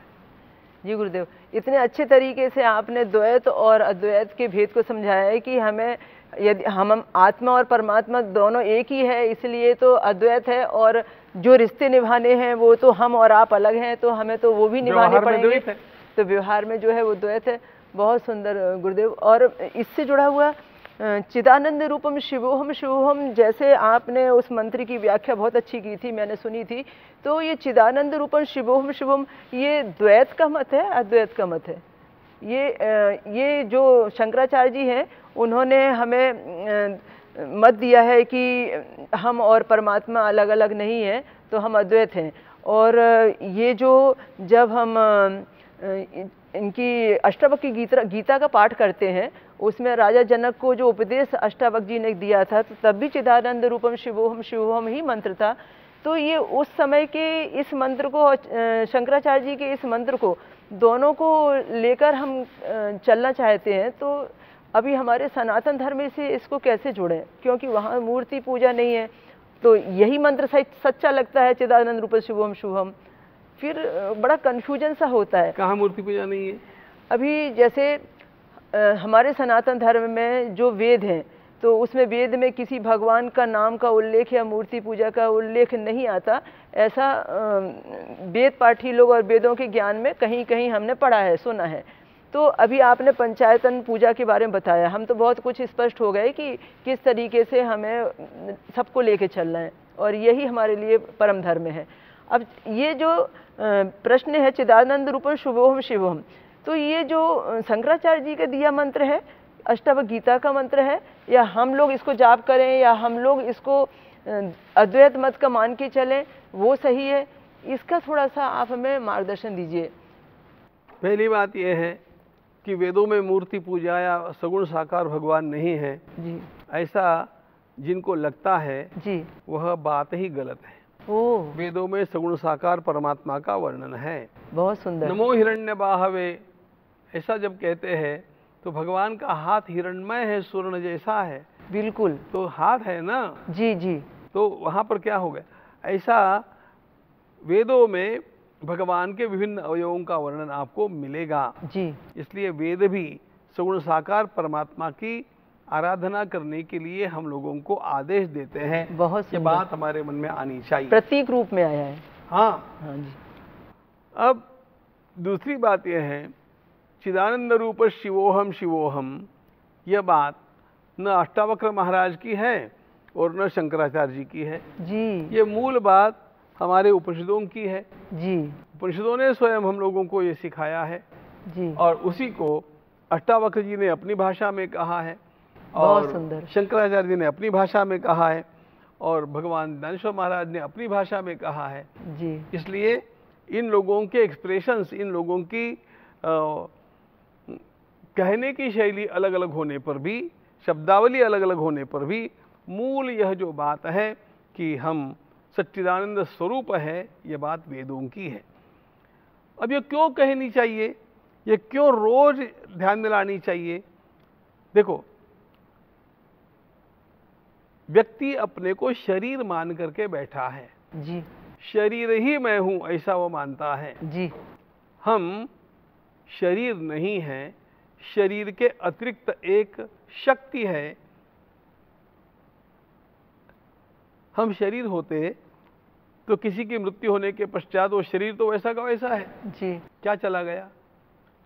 जी गुरुदेव, इतने अच्छे तरीके से आपने द्वैत और अद्वैत के भेद को समझाया है कि हमें, यदि हम आत्मा और परमात्मा दोनों एक ही है, इसलिए तो अद्वैत है, और जो रिश्ते निभाने हैं वो तो हम और आप अलग हैं, तो हमें तो वो भी निभाने पड़ेंगे। तो व्यवहार में जो है वो द्वैत है। बहुत सुंदर गुरुदेव। और इससे जुड़ा हुआ चिदानंद रूपम शिवोहम शिवोहम, जैसे आपने उस मंत्र की व्याख्या बहुत अच्छी की थी, मैंने सुनी थी। तो ये चिदानंद रूपम शिवोहम शिवम, ये द्वैत का मत है, अद्वैत का मत है? ये जो शंकराचार्य जी हैं उन्होंने हमें मत दिया है कि हम और परमात्मा अलग अलग नहीं हैं, तो हम अद्वैत हैं। और ये जो जब हम इनकी अष्टावक्र गीता का पाठ करते हैं, उसमें राजा जनक को जो उपदेश अष्टावक्र जी ने दिया था, तो तब भी चिदानंद रूपम शिवोहम शिवोहम ही मंत्र था। तो ये उस समय के इस मंत्र को, शंकराचार्य जी के इस मंत्र को, दोनों को लेकर हम चलना चाहते हैं, तो अभी हमारे सनातन धर्म से इसको कैसे जोड़ें? क्योंकि वहाँ मूर्ति पूजा नहीं है, तो यही मंत्र सच्चा लगता है, चिदानंद रूपम शिवोहम शिवोहम। फिर बड़ा कन्फ्यूजन सा होता है। कहाँ मूर्ति पूजा नहीं है? अभी जैसे हमारे सनातन धर्म में जो वेद हैं, तो उसमें वेद में किसी भगवान का नाम का उल्लेख या मूर्ति पूजा का उल्लेख नहीं आता। ऐसा वेद पाठी लोग और वेदों के ज्ञान में कहीं कहीं हमने पढ़ा है, सुना है। तो अभी आपने पंचायतन पूजा के बारे में बताया, हम तो बहुत कुछ स्पष्ट हो गए कि किस तरीके से हमें सबको लेके चलना है, और यही हमारे लिए परम धर्म है। अब ये जो प्रश्न है चिदानंद रूपम शिवोहम शिवोहम, तो ये जो शंकराचार्य जी का दिया मंत्र है, अष्टावक्र गीता का मंत्र है, या हम लोग इसको जाप करें, या हम लोग इसको अद्वैत मत का मान के चलें, वो सही है? इसका थोड़ा सा आप हमें मार्गदर्शन दीजिए। पहली बात यह है कि वेदों में मूर्ति पूजा या सगुण साकार भगवान नहीं है जी ऐसा जिनको लगता है जी। वह बात ही गलत है। ओह, वेदों में सगुण साकार परमात्मा का वर्णन है। बहुत सुंदर। नमो हिरण्य बाहवे ऐसा जब कहते हैं तो भगवान का हाथ हिरण्मय है, स्वर्ण जैसा है, बिल्कुल। तो हाथ है ना, जी जी। तो वहाँ पर क्या हो गया? ऐसा वेदों में भगवान के विभिन्न अवयवों का वर्णन आपको मिलेगा। जी इसलिए वेद भी सगुण साकार परमात्मा की आराधना करने के लिए हम लोगों को आदेश देते हैं। बहुत ये सुंदर। बात हमारे मन में आनी चाहिए। प्रतीक रूप में आया है। हाँ। हाँ जी। अब दूसरी बात यह है, चिदानंद रूप शिवोहम शिवोहम, यह बात न अष्टावक्र महाराज की है और न शंकराचार्य जी की है। जी ये मूल बात हमारे उपनिषदों की है। जी उपनिषदों ने स्वयं हम लोगों को ये सिखाया है जी। और उसी को अष्टावक्र जी ने अपनी भाषा में कहा है बहुत और सुंदर। शंकराचार्य जी ने अपनी भाषा में कहा है और भगवान ज्ञानेश्वर महाराज ने अपनी भाषा में कहा है। जी इसलिए इन लोगों के एक्सप्रेशंस, इन लोगों की कहने की शैली अलग अलग होने पर भी, शब्दावली अलग अलग होने पर भी मूल यह जो बात है कि हम सच्चिदानंद स्वरूप है, ये बात वेदों की है। अब ये क्यों कहनी चाहिए, ये क्यों रोज ध्यान दिलानी चाहिए? देखो, व्यक्ति अपने को शरीर मान करके बैठा है। जी शरीर ही मैं हूं ऐसा वो मानता है। जी। हम शरीर नहीं हैं, शरीर के अतिरिक्त एक शक्ति है। हम शरीर होते तो किसी की मृत्यु होने के पश्चात वो शरीर तो वैसा का वैसा है। जी। क्या चला गया?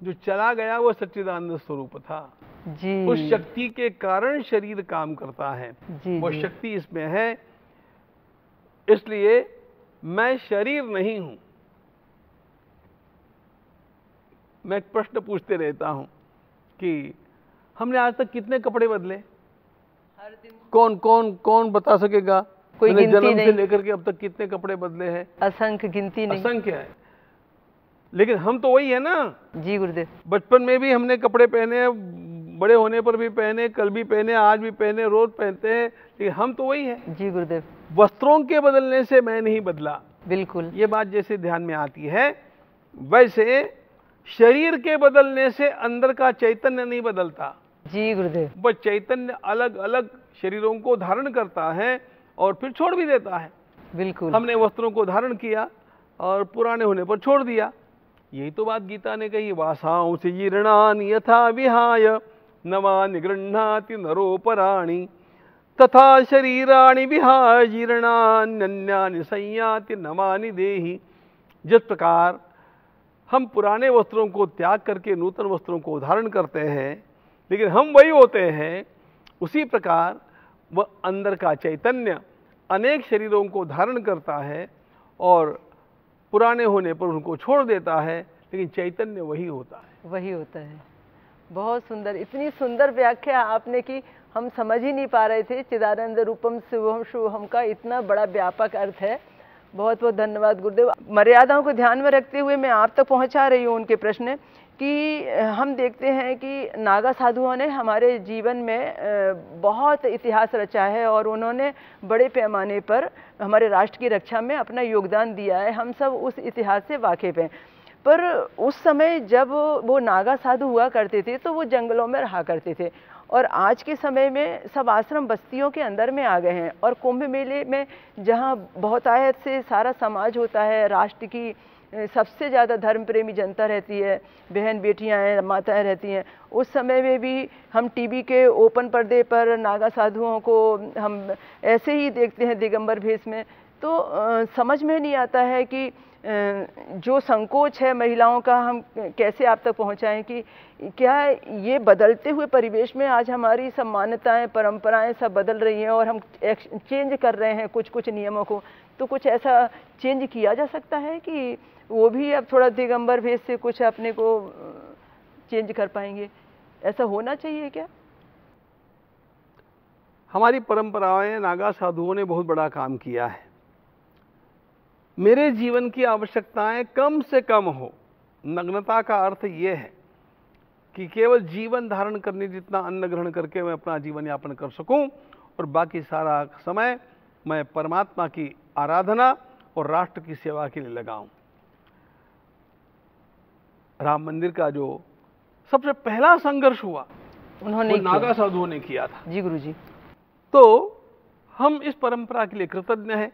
जो चला गया वो सच्चिदानंद स्वरूप था। जी। उस शक्ति के कारण शरीर काम करता है। जी वो जी। शक्ति इसमें है। इसलिए मैं शरीर नहीं हूं। मैं एक प्रश्न पूछते रहता हूं कि हमने आज तक कितने कपड़े बदले? हर दिन। कौन कौन कौन बता सकेगा? कोई मैंने गिनती जन्म से नहीं। लेकर के अब तक कितने कपड़े बदले हैं? असंख्य, गिनती नहीं। असंख्य है। लेकिन हम तो वही है ना। जी गुरुदेव। बचपन में भी हमने कपड़े पहने, बड़े होने पर भी पहने, कल भी पहने, आज भी पहने, रोज पहनते हैं, लेकिन हम तो वही है। जी गुरुदेव। वस्त्रों के बदलने से मैं नहीं बदला। बिल्कुल। ये बात जैसे ध्यान में आती है, वैसे शरीर के बदलने से अंदर का चैतन्य नहीं बदलता। जी गुरुदेव। वह चैतन्य अलग अलग शरीरों को धारण करता है और फिर छोड़ भी देता है। बिल्कुल। हमने वस्त्रों को धारण किया और पुराने होने पर छोड़ दिया। यही तो बात गीता ने कही, वासांसि जीर्णानि यथा विहाय नवानि गृह्णाति नरोपराणि तथा शरीराणि विहाय जीर्णान्यन्यानि संयाति नवानि देहि। जिस प्रकार हम पुराने वस्त्रों को त्याग करके नूतन वस्त्रों को धारण करते हैं, लेकिन हम वही होते हैं, उसी प्रकार वह अंदर का चैतन्य अनेक शरीरों को धारण करता है और पुराने होने पर उनको छोड़ देता है, लेकिन चैतन्य वही होता है। वही होता है। बहुत सुंदर, इतनी सुंदर व्याख्या आपने की, हम समझ ही नहीं पा रहे थे। चिदानंद रूपम शिवोहम शिवोहम का इतना बड़ा व्यापक अर्थ है। बहुत बहुत धन्यवाद गुरुदेव। मर्यादाओं को ध्यान में रखते हुए मैं आप तक पहुंचा रही हूं उनके प्रश्न कि हम देखते हैं कि नागा साधुओं ने हमारे जीवन में बहुत इतिहास रचा है और उन्होंने बड़े पैमाने पर हमारे राष्ट्र की रक्षा में अपना योगदान दिया है। हम सब उस इतिहास से वाकिफ़ हैं। पर उस समय जब वो नागा साधु हुआ करते थे तो वो जंगलों में रहा करते थे और आज के समय में सब आश्रम बस्तियों के अंदर में आ गए हैं। और कुंभ मेले में जहाँ बहुतायत से सारा समाज होता है, राष्ट्र की सबसे ज़्यादा धर्म प्रेमी जनता रहती है, बहन बेटियां हैं, माताएं रहती हैं, उस समय में भी हम टीवी के ओपन पर्दे पर नागा साधुओं को हम ऐसे ही देखते हैं दिगंबर भेष में। तो समझ में नहीं आता है कि जो संकोच है महिलाओं का हम कैसे आप तक पहुंचाएं कि क्या ये बदलते हुए परिवेश में आज हमारी सब मान्यताएं, परंपराएं सब बदल रही हैं और हम चेंज कर रहे हैं कुछ कुछ नियमों को। तो कुछ ऐसा चेंज किया जा सकता है कि वो भी अब थोड़ा दिगंबर भेष से कुछ अपने को चेंज कर पाएंगे? ऐसा होना चाहिए क्या? हमारी परंपराएं, नागा साधुओं ने बहुत बड़ा काम किया है। मेरे जीवन की आवश्यकताएं कम से कम हो। नग्नता का अर्थ ये है कि केवल जीवन धारण करने जितना अन्न ग्रहण करके मैं अपना जीवन यापन कर सकूं और बाकी सारा समय मैं परमात्मा की आराधना और राष्ट्र की सेवा के लिए लगाऊं। राम मंदिर का जो सबसे पहला संघर्ष हुआ उन्होंने वो नागा साधुओं ने किया था। जी गुरु जी। तो हम इस परंपरा के लिए कृतज्ञ हैं।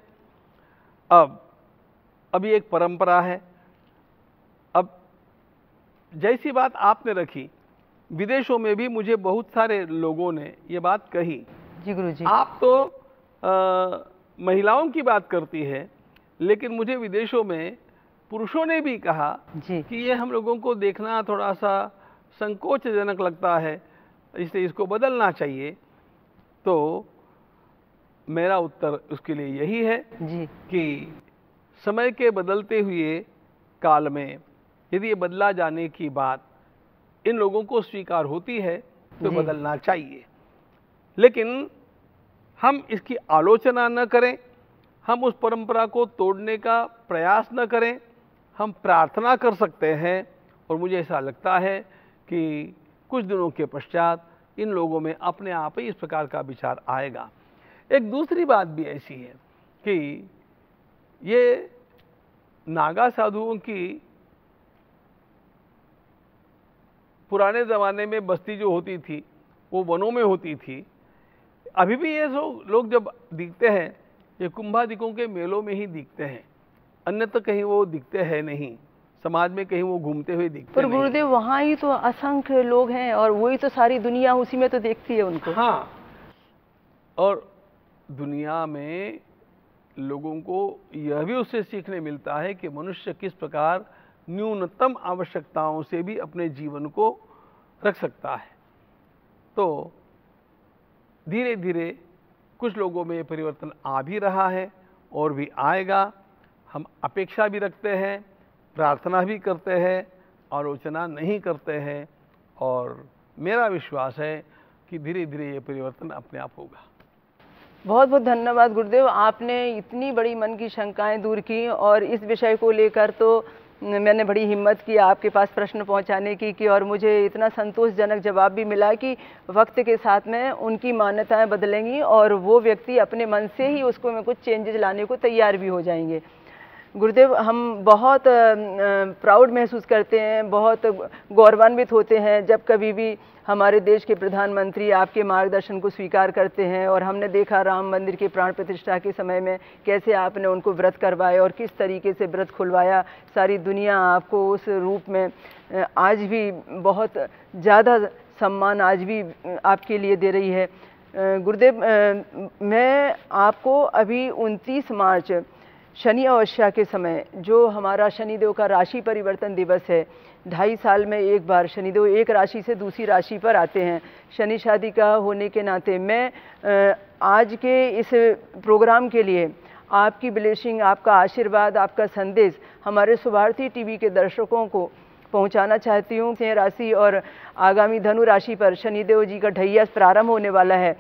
अब ये एक परंपरा है। अब जैसी बात आपने रखी, विदेशों में भी मुझे बहुत सारे लोगों ने ये बात कही। जी गुरु जी। आप तो महिलाओं की बात करती है, लेकिन मुझे विदेशों में पुरुषों ने भी कहा जी। कि ये हम लोगों को देखना थोड़ा सा संकोचजनक लगता है, इसलिए इसको बदलना चाहिए। तो मेरा उत्तर उसके लिए यही है जी कि समय के बदलते हुए काल में यदि ये बदला जाने की बात इन लोगों को स्वीकार होती है तो जी। बदलना चाहिए, लेकिन हम इसकी आलोचना न करें, हम उस परंपरा को तोड़ने का प्रयास न करें। हम प्रार्थना कर सकते हैं और मुझे ऐसा लगता है कि कुछ दिनों के पश्चात इन लोगों में अपने आप ही इस प्रकार का विचार आएगा। एक दूसरी बात भी ऐसी है कि ये नागा साधुओं की पुराने ज़माने में बस्ती जो होती थी वो वनों में होती थी। अभी भी ये लोग जब दिखते हैं ये कुंभादिकों के मेलों में ही दिखते हैं, अन्यथा कहीं वो दिखते हैं नहीं, समाज में कहीं वो घूमते हुए दिखते पर नहीं। गुरुदेव वहाँ ही तो असंख्य लोग हैं और वही तो सारी दुनिया उसी में तो देखती है उनको। हाँ, और दुनिया में लोगों को यह भी उससे सीखने मिलता है कि मनुष्य किस प्रकार न्यूनतम आवश्यकताओं से भी अपने जीवन को रख सकता है। तो धीरे धीरे कुछ लोगों में ये परिवर्तन आ भी रहा है और भी आएगा। हम अपेक्षा भी रखते हैं, प्रार्थना भी करते हैं, आलोचना नहीं करते हैं, और मेरा विश्वास है कि धीरे धीरे ये परिवर्तन अपने आप होगा। बहुत बहुत धन्यवाद गुरुदेव, आपने इतनी बड़ी मन की शंकाएं दूर की और इस विषय को लेकर तो मैंने बड़ी हिम्मत की आपके पास प्रश्न पहुंचाने की और मुझे इतना संतोषजनक जवाब भी मिला कि वक्त के साथ में उनकी मान्यताएं बदलेंगी और वो व्यक्ति अपने मन से ही उसको में कुछ चेंजेस लाने को तैयार भी हो जाएंगे। गुरुदेव, हम बहुत प्राउड महसूस करते हैं, बहुत गौरवान्वित होते हैं जब कभी भी हमारे देश के प्रधानमंत्री आपके मार्गदर्शन को स्वीकार करते हैं। और हमने देखा राम मंदिर के प्राण प्रतिष्ठा के समय में कैसे आपने उनको व्रत करवाया और किस तरीके से व्रत खुलवाया। सारी दुनिया आपको उस रूप में आज भी बहुत ज़्यादा सम्मान आज भी आपके लिए दे रही है। गुरुदेव, मैं आपको अभी 29 मार्च शनि अमावस्या के समय, जो हमारा शनिदेव का राशि परिवर्तन दिवस है, 2.5 साल में एक बार शनिदेव एक राशि से दूसरी राशि पर आते हैं। शनि शादी का होने के नाते मैं आज के इस प्रोग्राम के लिए आपकी ब्लेसिंग, आपका आशीर्वाद, आपका संदेश हमारे सुभारती टीवी के दर्शकों को पहुंचाना चाहती हूँ। सिंह राशि और आगामी धनु राशि पर शनिदेव जी का ढैया प्रारंभ होने वाला है,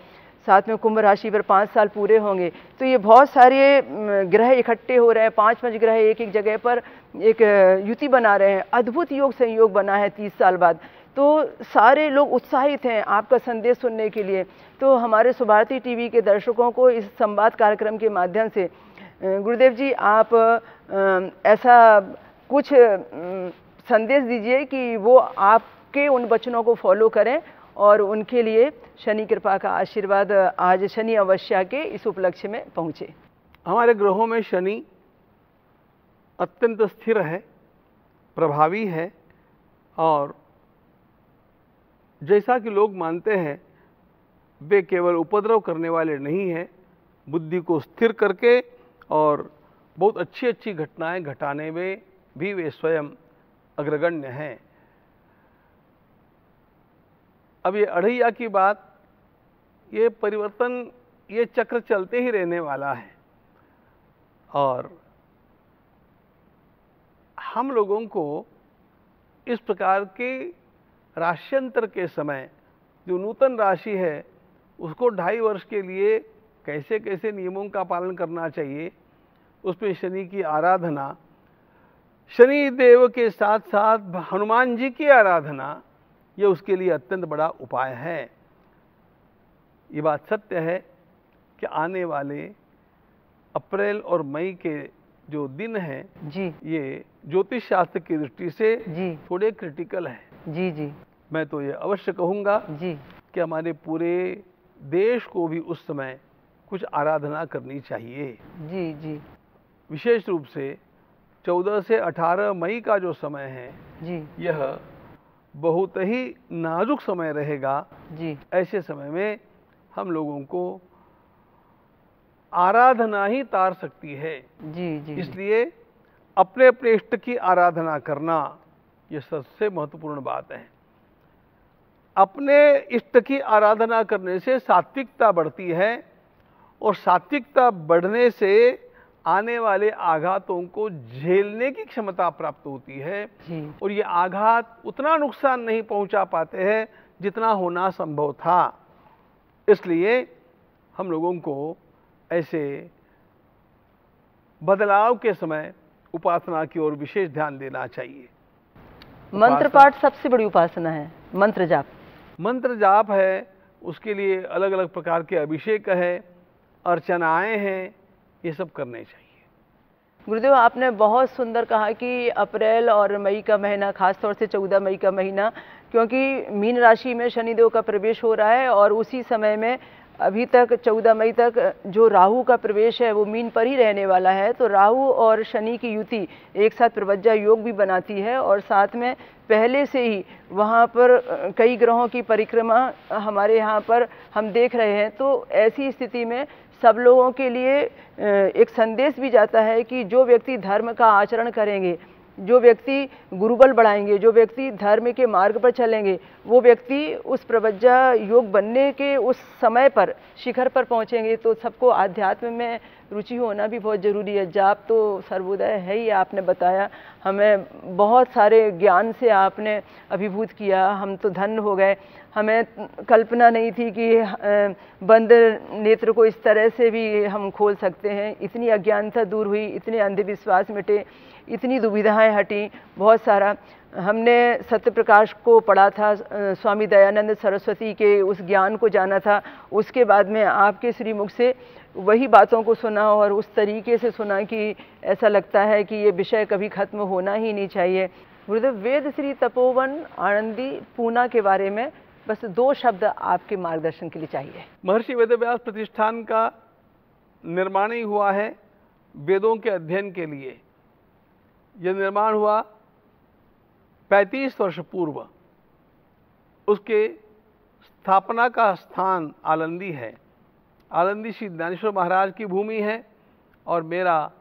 साथ में कुंभ राशि पर 5 साल पूरे होंगे। तो ये बहुत सारे ग्रह इकट्ठे हो रहे हैं, 5 ग्रह एक एक जगह पर एक युति बना रहे हैं। अद्भुत योग संयोग बना है 30 साल बाद। तो सारे लोग उत्साहित हैं आपका संदेश सुनने के लिए। तो हमारे सुभारती टीवी के दर्शकों को इस संवाद कार्यक्रम के माध्यम से गुरुदेव जी आप ऐसा कुछ संदेश दीजिए कि वो आपके उन वचनों को फॉलो करें और उनके लिए शनि कृपा का आशीर्वाद आज शनि अमावस्या के इस उपलक्ष्य में पहुँचे। हमारे ग्रहों में शनि अत्यंत स्थिर है, प्रभावी है, और जैसा कि लोग मानते हैं वे केवल उपद्रव करने वाले नहीं हैं, बुद्धि को स्थिर करके और बहुत अच्छी अच्छी घटनाएं घटाने में भी वे स्वयं अग्रगण्य हैं। अब ये अढ़ैया की बात, ये परिवर्तन, ये चक्र चलते ही रहने वाला है, और हम लोगों को इस प्रकार के राश्यंतर के समय जो नूतन राशि है उसको 2.5 वर्ष के लिए कैसे कैसे नियमों का पालन करना चाहिए, उसमें शनि की आराधना, शनि देव के साथ साथ हनुमान जी की आराधना, ये उसके लिए अत्यंत बड़ा उपाय है। ये बात सत्य है कि आने वाले अप्रैल और मई के जो दिन हैं जी ये ज्योतिष शास्त्र की दृष्टि से जी थोड़े क्रिटिकल हैं। जी जी मैं तो ये अवश्य कहूँगा जी कि हमारे पूरे देश को भी उस समय कुछ आराधना करनी चाहिए। जी जी विशेष रूप से 14 से 18 मई का जो समय है जी यह बहुत ही नाजुक समय रहेगा। जी ऐसे समय में हम लोगों को आराधना ही तार सकती है। जी जी इसलिए अपने अपने इष्ट की आराधना करना यह सबसे महत्वपूर्ण बात है। अपने इष्ट की आराधना करने से सात्विकता बढ़ती है और सात्विकता बढ़ने से आने वाले आघातों को झेलने की क्षमता प्राप्त होती है जी और ये आघात उतना नुकसान नहीं पहुंचा पाते हैं जितना होना संभव था। इसलिए हम लोगों को ऐसे बदलाव के समय उपासना की ओर विशेष ध्यान देना चाहिए। मंत्र पाठ सबसे बड़ी उपासना है। मंत्र जाप, मंत्र जाप है, उसके लिए अलग अलग प्रकार के अभिषेक है, अर्चनाएं हैं, ये सब करने चाहिए। गुरुदेव आपने बहुत सुंदर कहा कि अप्रैल और मई का महीना, खासतौर से 14 मई का महीना, क्योंकि मीन राशि में शनिदेव का प्रवेश हो रहा है और उसी समय में अभी तक 14 मई तक जो राहु का प्रवेश है वो मीन पर ही रहने वाला है। तो राहु और शनि की युति एक साथ प्रवज्जा योग भी बनाती है और साथ में पहले से ही वहाँ पर कई ग्रहों की परिक्रमा हमारे यहाँ पर हम देख रहे हैं। तो ऐसी स्थिति में सब लोगों के लिए एक संदेश भी जाता है कि जो व्यक्ति धर्म का आचरण करेंगे, जो व्यक्ति गुरुबल बढ़ाएंगे, जो व्यक्ति धर्म के मार्ग पर चलेंगे, वो व्यक्ति उस प्रवज्जा योग बनने के उस समय पर शिखर पर पहुंचेंगे। तो सबको आध्यात्म में रुचि होना भी बहुत ज़रूरी है। जाप तो सर्वोदय है ही, आपने बताया, हमें बहुत सारे ज्ञान से आपने अभिभूत किया। हम तो धन्य हो गए। हमें कल्पना नहीं थी कि बंद नेत्र को इस तरह से भी हम खोल सकते हैं। इतनी अज्ञानता दूर हुई, इतने अंधविश्वास मिटे, इतनी दुविधाएं हटी। बहुत सारा हमने सत्य प्रकाश को पढ़ा था, स्वामी दयानंद सरस्वती के उस ज्ञान को जाना था। उसके बाद में आपके श्रीमुख से वही बातों को सुना और उस तरीके से सुना कि ऐसा लगता है कि ये विषय कभी खत्म होना ही नहीं चाहिए। गुरुदेव, वेद श्री तपोवन आनंदी पूना के बारे में बस 2 शब्द आपके मार्गदर्शन के लिए चाहिए। महर्षि वेदव्यास प्रतिष्ठान का निर्माण ही हुआ है वेदों के अध्ययन के लिए। यह निर्माण हुआ 35 वर्ष पूर्व। उसके स्थापना का स्थान आलंदी है। आलंदी श्री ज्ञानेश्वर महाराज की भूमि है और मेरा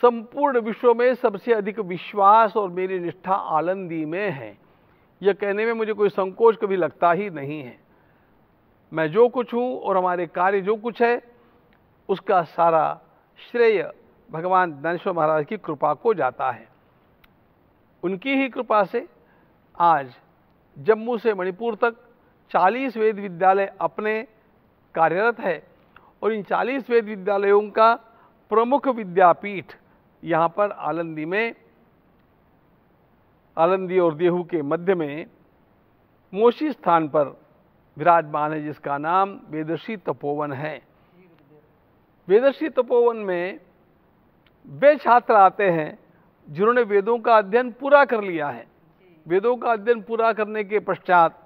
संपूर्ण विश्व में सबसे अधिक विश्वास और मेरी निष्ठा आलंदी में है। यह कहने में मुझे कोई संकोच कभी लगता ही नहीं है। मैं जो कुछ हूँ और हमारे कार्य जो कुछ है उसका सारा श्रेय भगवान ज्ञानेश्वर महाराज की कृपा को जाता है। उनकी ही कृपा से आज जम्मू से मणिपुर तक 40 वेद विद्यालय अपने कार्यरत है और इन 40 वेद विद्यालयों का प्रमुख विद्यापीठ यहाँ पर आलंदी में, आलंदी और देहू के मध्य में मोशी स्थान पर विराजमान है, जिसका नाम वेदर्षि तपोवन है। वेदर्षि तपोवन में वे छात्र आते हैं जिन्होंने वेदों का अध्ययन पूरा कर लिया है। वेदों का अध्ययन पूरा करने के पश्चात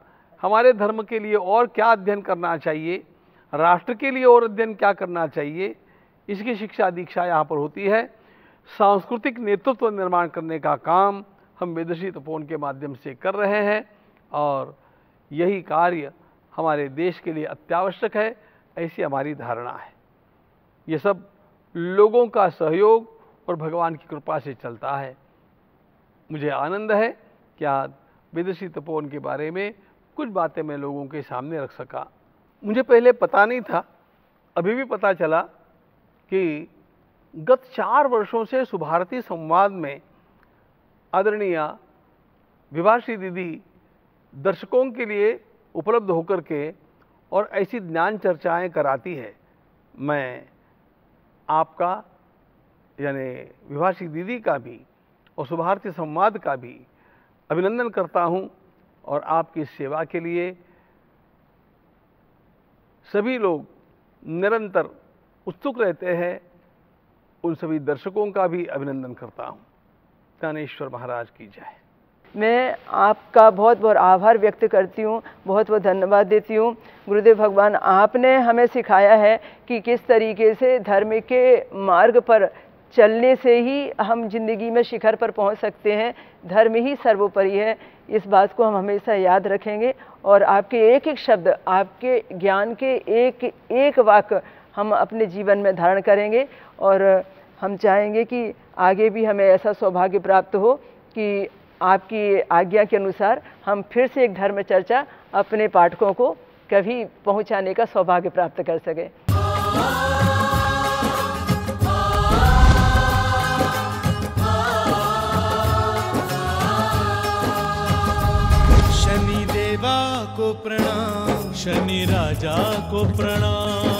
हमारे धर्म के लिए और क्या अध्ययन करना चाहिए, राष्ट्र के लिए और अध्ययन क्या करना चाहिए, इसकी शिक्षा दीक्षा यहाँ पर होती है। सांस्कृतिक नेतृत्व निर्माण करने का काम हम वेदर्षि तपोवन के माध्यम से कर रहे हैं और यही कार्य हमारे देश के लिए अत्यावश्यक है, ऐसी हमारी धारणा है। ये सब लोगों का सहयोग और भगवान की कृपा से चलता है। मुझे आनंद है कि आज वेदर्षि तपोवन के बारे में कुछ बातें मैं लोगों के सामने रख सका। मुझे पहले पता नहीं था, अभी भी पता चला कि गत 4 वर्षों से सुभारती संवाद में आदरणीय विभाश्री दीदी दर्शकों के लिए उपलब्ध होकर के और ऐसी ज्ञान चर्चाएं कराती है। मैं आपका यानी विभाषी दीदी का भी और शुभारती संवाद का भी अभिनंदन करता हूं और आपकी सेवा के लिए सभी लोग निरंतर उत्सुक रहते हैं, उन सभी दर्शकों का भी अभिनंदन करता हूं। ज्ञानेश्वर महाराज की जय। मैं आपका बहुत बहुत आभार व्यक्त करती हूँ, बहुत बहुत धन्यवाद देती हूँ। गुरुदेव भगवान, आपने हमें सिखाया है कि किस तरीके से धर्म के मार्ग पर चलने से ही हम जिंदगी में शिखर पर पहुंच सकते हैं। धर्म ही सर्वोपरि है, इस बात को हम हमेशा याद रखेंगे और आपके एक एक शब्द, आपके ज्ञान के एक एक वाक्य हम अपने जीवन में धारण करेंगे और हम चाहेंगे कि आगे भी हमें ऐसा सौभाग्य प्राप्त हो कि आपकी आज्ञा के अनुसार हम फिर से एक धर्म चर्चा अपने पाठकों को कभी पहुंचाने का सौभाग्य प्राप्त कर सकें। शनि देवा को प्रणाम, शनि राजा को प्रणाम।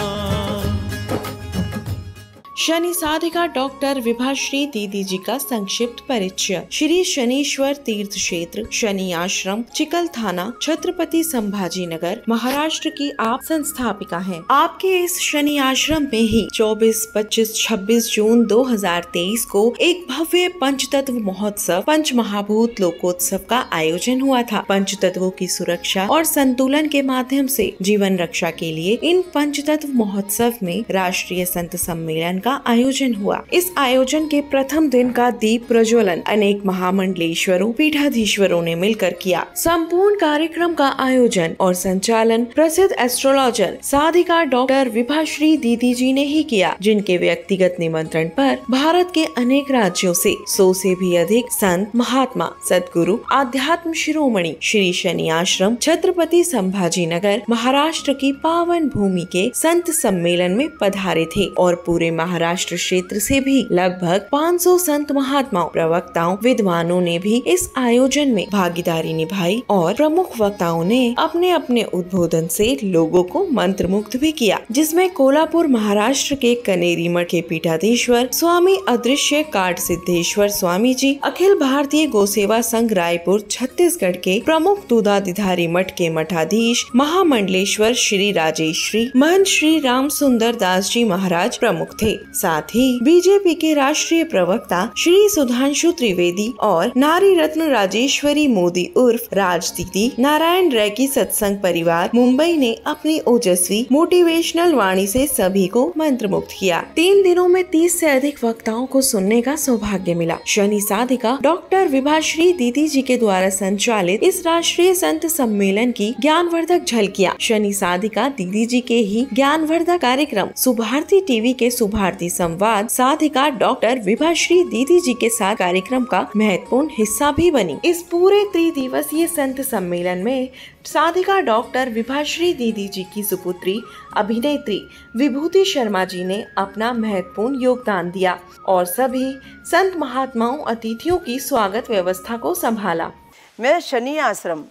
शनि साधिका डॉक्टर विभाश्री दीदी जी का संक्षिप्त परिचय। श्री शनीश्वर तीर्थ क्षेत्र, शनि आश्रम, चिकल थाना, छत्रपति संभाजी नगर, महाराष्ट्र की आप संस्थापिका हैं। आपके इस शनि आश्रम में ही 24, 25, 26 जून 2023 को एक भव्य पंचतत्व महोत्सव पंच महाभूत लोकोत्सव का आयोजन हुआ था। पंचतत्वों की सुरक्षा और संतुलन के माध्यम से जीवन रक्षा के लिए इन पंचतत्व महोत्सव में राष्ट्रीय संत सम्मेलन का आयोजन हुआ। इस आयोजन के प्रथम दिन का दीप प्रज्वलन अनेक महामंडलेश्वरों, पीठाधीश्वरों ने मिलकर किया। संपूर्ण कार्यक्रम का आयोजन और संचालन प्रसिद्ध एस्ट्रोलॉजर साधिका डॉक्टर विभाश्री दीदी जी ने ही किया, जिनके व्यक्तिगत निमंत्रण पर भारत के अनेक राज्यों से 100 से भी अधिक संत, महात्मा, सद्गुरु, आध्यात्म शिरोमणि श्री शनि आश्रम, छत्रपति संभाजी नगर, महाराष्ट्र की पावन भूमि के संत सम्मेलन में पधारे थे और पूरे महाराष्ट्र क्षेत्र से भी लगभग 500 संत, महात्माओं, प्रवक्ताओं, विद्वानों ने भी इस आयोजन में भागीदारी निभाई और प्रमुख वक्ताओं ने अपने अपने उद्बोधन से लोगों को मंत्रमुग्ध भी किया, जिसमें कोल्हापुर महाराष्ट्र के कनेरी मठ के पीठाधीश्वर स्वामी अदृश्य काट सिद्धेश्वर स्वामी जी, अखिल भारतीय गोसेवा संघ रायपुर छत्तीसगढ़ के प्रमुख दूधाधिधारी मठ के मठाधीश महामंडलेश्वर श्री राजेश्री महंत श्री राम सुंदर दास जी महाराज प्रमुख थे। साथ ही बीजेपी के राष्ट्रीय प्रवक्ता श्री सुधांशु त्रिवेदी और नारी रत्न राजेश्वरी मोदी उर्फ राज दीदी, नारायण रैकी सत्संग परिवार मुंबई ने अपनी ओजस्वी मोटिवेशनल वाणी से सभी को मंत्रमुग्ध किया। 3 दिनों में 30 से अधिक वक्ताओं को सुनने का सौभाग्य मिला। शनि साधिका डॉक्टर विभाश्री दीदी जी के द्वारा संचालित इस राष्ट्रीय संत सम्मेलन की ज्ञानवर्धक झलकियां शनि साधिका दीदी जी के ही ज्ञानवर्धक कार्यक्रम शुभारती टीवी के शुभारती संवाद साधिका डॉक्टर विभाश्री दीदी जी के साथ कार्यक्रम का महत्वपूर्ण हिस्सा भी बनी। इस पूरे त्रिदिवसीय संत सम्मेलन में साधिका डॉक्टर विभाश्री दीदी जी की सुपुत्री अभिनेत्री विभूति शर्मा जी ने अपना महत्वपूर्ण योगदान दिया और सभी संत महात्माओं, अतिथियों की स्वागत व्यवस्था को संभाला। मैं शनि आश्रम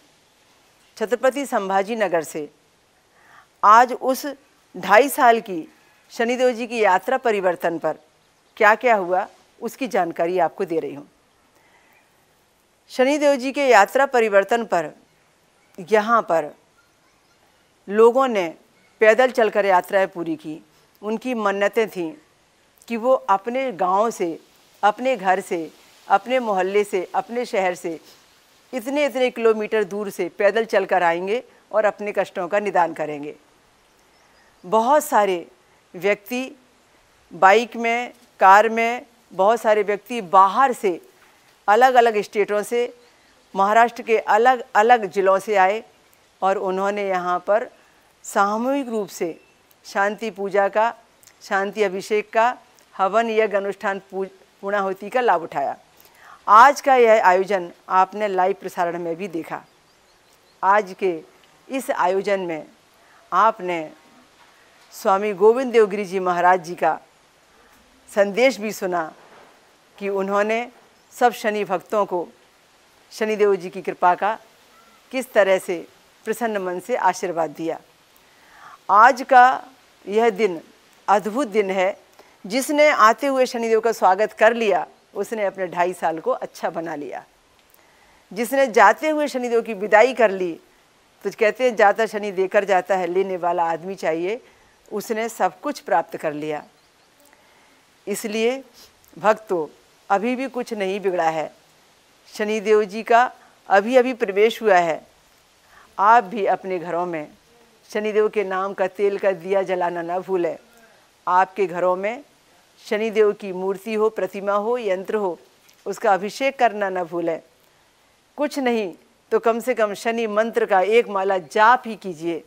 छत्रपति संभाजी नगर से आज उस 2.5 साल की शनिदेव जी की यात्रा परिवर्तन पर क्या क्या हुआ उसकी जानकारी आपको दे रही हूँ। शनिदेव जी के यात्रा परिवर्तन पर यहाँ पर लोगों ने पैदल चलकर यात्राएं पूरी की। उनकी मन्नतें थीं कि वो अपने गांव से, अपने घर से, अपने मोहल्ले से, अपने शहर से इतने इतने किलोमीटर दूर से पैदल चलकर आएंगे और अपने कष्टों का निदान करेंगे। बहुत सारे व्यक्ति बाइक में, कार में, बहुत सारे व्यक्ति बाहर से, अलग अलग स्टेटों से, महाराष्ट्र के अलग अलग ज़िलों से आए और उन्होंने यहाँ पर सामूहिक रूप से शांति पूजा का, शांति अभिषेक का, हवन यज्ञ अनुष्ठान पूर्णाहुति का लाभ उठाया। आज का यह आयोजन आपने लाइव प्रसारण में भी देखा। आज के इस आयोजन में आपने स्वामी गोविंद देवगिरी जी महाराज जी का संदेश भी सुना कि उन्होंने सब शनि भक्तों को शनिदेव जी की कृपा का किस तरह से प्रसन्न मन से आशीर्वाद दिया। आज का यह दिन अद्भुत दिन है जिसने आते हुए शनिदेव का स्वागत कर लिया उसने अपने 2.5 साल को अच्छा बना लिया। जिसने जाते हुए शनिदेव की विदाई कर ली, तो कहते हैं जाता शनि देकर जाता है, लेने वाला आदमी चाहिए, उसने सब कुछ प्राप्त कर लिया। इसलिए भक्तों, अभी भी कुछ नहीं बिगड़ा है। शनिदेव जी का अभी अभी प्रवेश हुआ है। आप भी अपने घरों में शनिदेव के नाम का तेल का दिया जलाना ना भूलें। आपके घरों में शनिदेव की मूर्ति हो, प्रतिमा हो, यंत्र हो, उसका अभिषेक करना ना भूलें। कुछ नहीं तो कम से कम शनि मंत्र का 1 माला जाप ही कीजिए,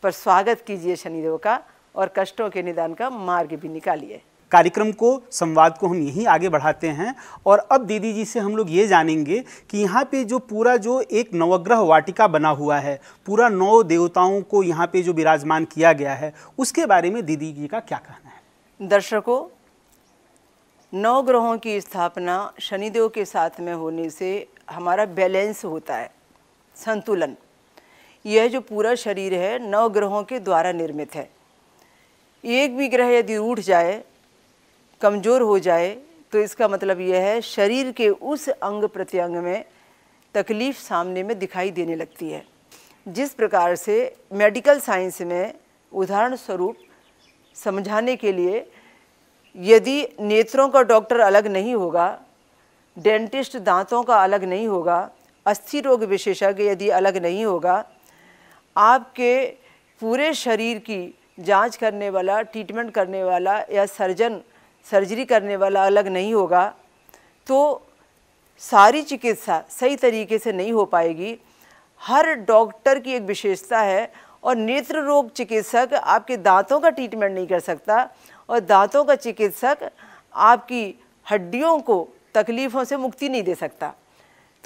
पर स्वागत कीजिए शनिदेव का और कष्टों के निदान का मार्ग भी निकालिए। कार्यक्रम को, संवाद को हम यहीं आगे बढ़ाते हैं और अब दीदी जी से हम लोग ये जानेंगे कि यहाँ पे जो पूरा जो एक नवग्रह वाटिका बना हुआ है, पूरा 9 देवताओं को यहाँ पे जो विराजमान किया गया है, उसके बारे में दीदी जी का क्या कहना है। दर्शकों, 9 ग्रहों की स्थापना शनिदेव के साथ में होने से हमारा बैलेंस होता है, संतुलन। यह जो पूरा शरीर है 9 ग्रहों के द्वारा निर्मित है। एक भी ग्रह यदि रूठ जाए, कमज़ोर हो जाए, तो इसका मतलब यह है शरीर के उस अंग प्रत्यंग में तकलीफ़ सामने में दिखाई देने लगती है। जिस प्रकार से मेडिकल साइंस में उदाहरण स्वरूप समझाने के लिए, यदि नेत्रों का डॉक्टर अलग नहीं होगा, डेंटिस्ट दांतों का अलग नहीं होगा, अस्थि रोग विशेषज्ञ यदि अलग नहीं होगा, आपके पूरे शरीर की जांच करने वाला, ट्रीटमेंट करने वाला या सर्जन सर्जरी करने वाला अलग नहीं होगा, तो सारी चिकित्सा सही तरीके से नहीं हो पाएगी। हर डॉक्टर की एक विशेषता है और नेत्र रोग चिकित्सक आपके दांतों का ट्रीटमेंट नहीं कर सकता और दांतों का चिकित्सक आपकी हड्डियों को तकलीफ़ों से मुक्ति नहीं दे सकता।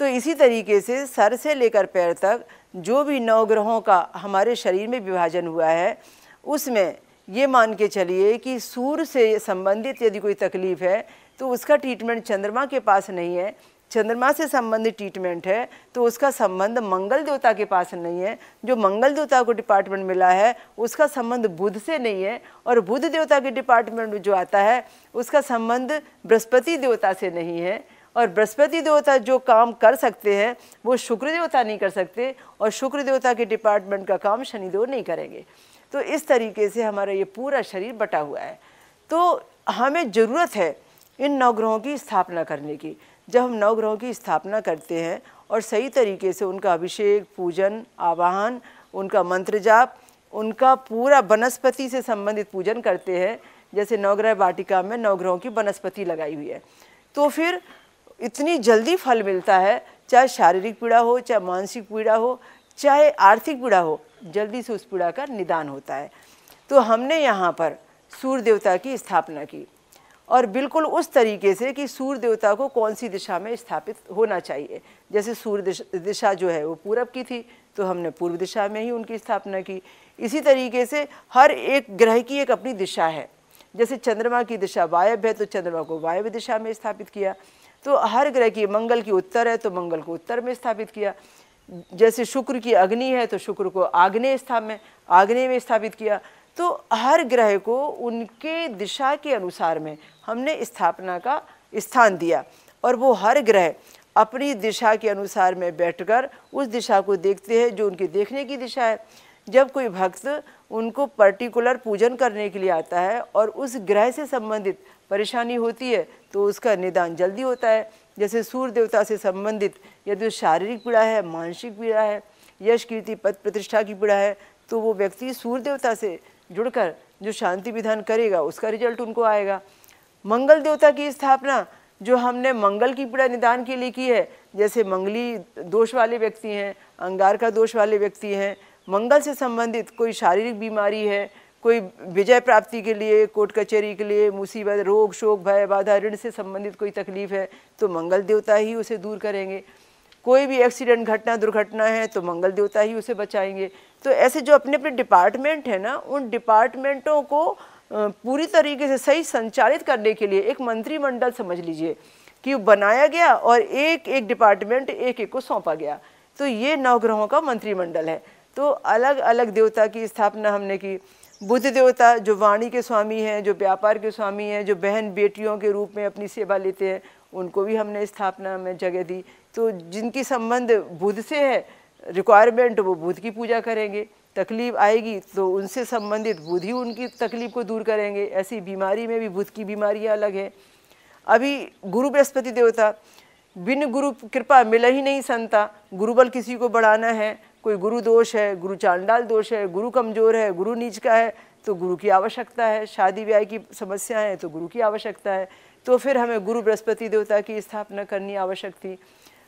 तो इसी तरीके से सर से लेकर पैर तक जो भी 9 ग्रहों का हमारे शरीर में विभाजन हुआ है, उसमें ये मान के चलिए कि सूर्य से संबंधित यदि कोई तकलीफ़ है तो उसका ट्रीटमेंट चंद्रमा के पास नहीं है, चंद्रमा से संबंधित ट्रीटमेंट है तो उसका संबंध मंगल देवता के पास नहीं है, जो मंगल देवता को डिपार्टमेंट मिला है उसका संबंध बुध से नहीं है, और बुध देवता के डिपार्टमेंट में जो आता है उसका संबंध बृहस्पति देवता से नहीं है, और बृहस्पति देवता जो काम कर सकते हैं वो शुक्र देवता नहीं कर सकते, और शुक्र देवता के डिपार्टमेंट का काम शनिदेव नहीं करेंगे। तो इस तरीके से हमारा ये पूरा शरीर बटा हुआ है। तो हमें ज़रूरत है इन 9 ग्रहों की स्थापना करने की। जब हम 9 ग्रहों की स्थापना करते हैं और सही तरीके से उनका अभिषेक, पूजन, आवाहन, उनका मंत्र जाप, उनका पूरा वनस्पति से संबंधित पूजन करते हैं, जैसे नवग्रह वाटिका में 9 ग्रहों की वनस्पति लगाई हुई है, तो फिर इतनी जल्दी फल मिलता है। चाहे शारीरिक पीड़ा हो, चाहे मानसिक पीड़ा हो, चाहे आर्थिक पीड़ा हो, जल्दी से उस पीड़ा का निदान होता है। तो हमने यहाँ पर सूर्य देवता की स्थापना की, और बिल्कुल उस तरीके से कि सूर्य देवता को कौन सी दिशा में स्थापित होना चाहिए। जैसे सूर्य दिशा जो है वो पूरब की थी, तो हमने पूर्व दिशा में ही उनकी स्थापना की। इसी तरीके से हर एक ग्रह की एक अपनी दिशा है। जैसे चंद्रमा की दिशा वायव्य है तो चंद्रमा को वायव्य दिशा में स्थापित किया। तो हर ग्रह की, मंगल की उत्तर है तो मंगल को उत्तर में स्थापित किया। जैसे शुक्र की अग्नि है तो शुक्र को आग्नेय में स्थापित किया। तो हर ग्रह को उनके दिशा के अनुसार में हमने स्थापना का स्थान दिया, और वो हर ग्रह अपनी दिशा के अनुसार में बैठकर उस दिशा को देखते हैं जो उनके देखने की दिशा है। जब कोई भक्त उनको पर्टिकुलर पूजन करने के लिए आता है और उस ग्रह से संबंधित परेशानी होती है तो उसका निदान जल्दी होता है। जैसे सूर्य देवता से संबंधित यदि शारीरिक पीड़ा है, मानसिक पीड़ा है, यश कीर्ति पद प्रतिष्ठा की पीड़ा है, तो वो व्यक्ति सूर्य देवता से जुड़कर जो शांति विधान करेगा उसका रिजल्ट उनको आएगा। मंगल देवता की स्थापना जो हमने मंगल की पीड़ा निदान के लिए की है, जैसे मंगली दोष वाले व्यक्ति हैं, अंगार का दोष वाले व्यक्ति हैं, मंगल से संबंधित कोई शारीरिक बीमारी है, कोई विजय प्राप्ति के लिए, कोर्ट कचहरी के लिए, मुसीबत, रोग, शोक, भय, बाधा, ऋण से संबंधित कोई तकलीफ है तो मंगल देवता ही उसे दूर करेंगे। कोई भी एक्सीडेंट, घटना, दुर्घटना है तो मंगल देवता ही उसे बचाएंगे। तो ऐसे जो अपने अपने डिपार्टमेंट है ना, उन डिपार्टमेंटों को पूरी तरीके से सही संचालित करने के लिए एक मंत्रिमंडल समझ लीजिए कि बनाया गया और एक एक डिपार्टमेंट एक एक को सौंपा गया। तो ये 9 ग्रहों का मंत्रिमंडल है। तो अलग अलग देवता की स्थापना हमने की। बुध देवता जो वाणी के स्वामी हैं, जो व्यापार के स्वामी हैं, जो बहन बेटियों के रूप में अपनी सेवा लेते हैं, उनको भी हमने स्थापना में जगह दी। तो जिनकी संबंध बुध से है, रिक्वायरमेंट, वो बुध की पूजा करेंगे। तकलीफ आएगी तो उनसे संबंधित बुध ही उनकी तकलीफ को दूर करेंगे। ऐसी बीमारी में भी बुध की बीमारियाँ अलग है। अभी गुरु बृहस्पति देवता, बिन गुरु कृपा मिला ही नहीं संता। गुरुबल किसी को बढ़ाना है, कोई गुरु दोष है, गुरु चांडाल दोष है, गुरु कमज़ोर है, गुरु नीच का है, तो गुरु की आवश्यकता है। शादी ब्याह की समस्या है तो गुरु की आवश्यकता है। तो फिर हमें गुरु बृहस्पति देवता की स्थापना करनी आवश्यक थी।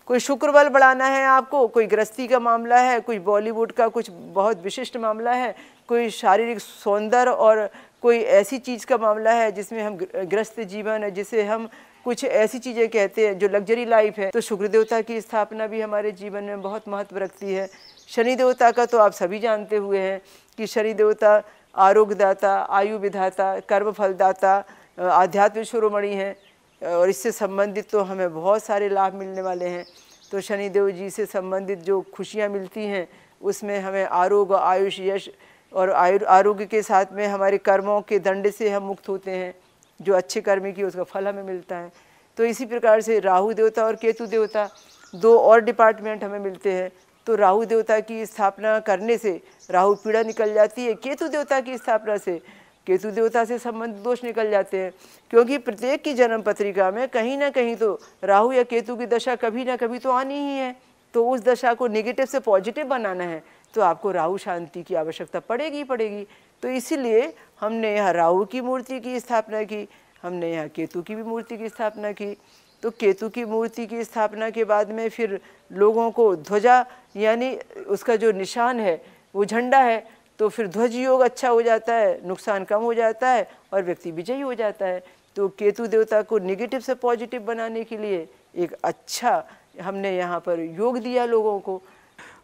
कोई शुक्र बल बढ़ाना है आपको, कोई गृहस्थी का मामला है, कोई बॉलीवुड का कुछ बहुत विशिष्ट मामला है, कोई शारीरिक सौंदर्य और कोई ऐसी चीज़ का मामला है जिसमें हम गृहस्थ जीवन है, जिसे हम कुछ ऐसी चीज़ें कहते हैं जो लग्जरी लाइफ है, तो शुक्र देवता की स्थापना भी हमारे जीवन में बहुत महत्व रखती है। शनि देवता का तो आप सभी जानते हुए हैं कि शनि देवता आरोग्यदाता, आयु विधाता, कर्म फलदाता, आध्यात्मिक शिरोमणि हैं और इससे संबंधित तो हमें बहुत सारे लाभ मिलने वाले हैं। तो शनिदेव जी से संबंधित जो खुशियाँ मिलती हैं उसमें हमें आरोग्य, आयुष, यश और आरोग्य के साथ में हमारे कर्मों के दंड से हम मुक्त होते हैं। जो अच्छे कर्म की उसका फल हमें मिलता है। तो इसी प्रकार से राहु देवता और केतु देवता, दो और डिपार्टमेंट हमें मिलते हैं। तो राहु देवता की स्थापना करने से राहु पीड़ा निकल जाती है, केतु देवता की स्थापना से केतु देवता से संबंधित दोष निकल जाते हैं। क्योंकि प्रत्येक की जन्म पत्रिका में कहीं ना कहीं तो राहु या केतु की दशा कभी ना कभी तो आनी ही है। तो उस दशा को नेगेटिव से पॉजिटिव बनाना है तो आपको राहु शांति की आवश्यकता पड़ेगी। तो इसीलिए हमने यहाँ राहु की मूर्ति की स्थापना की, हमने यहाँ केतु की भी मूर्ति की स्थापना की। तो केतु की मूर्ति की स्थापना के बाद में फिर लोगों को ध्वजा यानी उसका जो निशान है वो झंडा है, तो फिर ध्वज योग अच्छा हो जाता है, नुकसान कम हो जाता है और व्यक्ति विजयी हो जाता है। तो केतु देवता को नेगेटिव से पॉजिटिव बनाने के लिए एक अच्छा हमने यहाँ पर योग दिया लोगों को।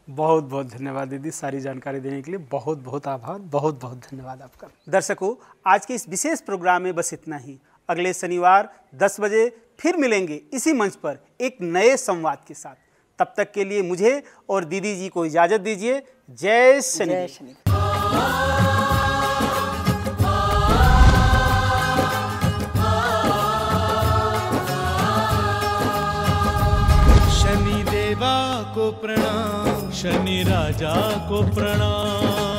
बहुत बहुत धन्यवाद दीदी, सारी जानकारी देने के लिए बहुत बहुत आभार, बहुत बहुत धन्यवाद आपका। दर्शकों, आज के इस विशेष प्रोग्राम में बस इतना ही। अगले शनिवार 10 बजे फिर मिलेंगे इसी मंच पर एक नए संवाद के साथ। तब तक के लिए मुझे और दीदी जी को इजाज़त दीजिए। जय शनि। शनि देवा को प्रणाम, शनि राजा को प्रणाम।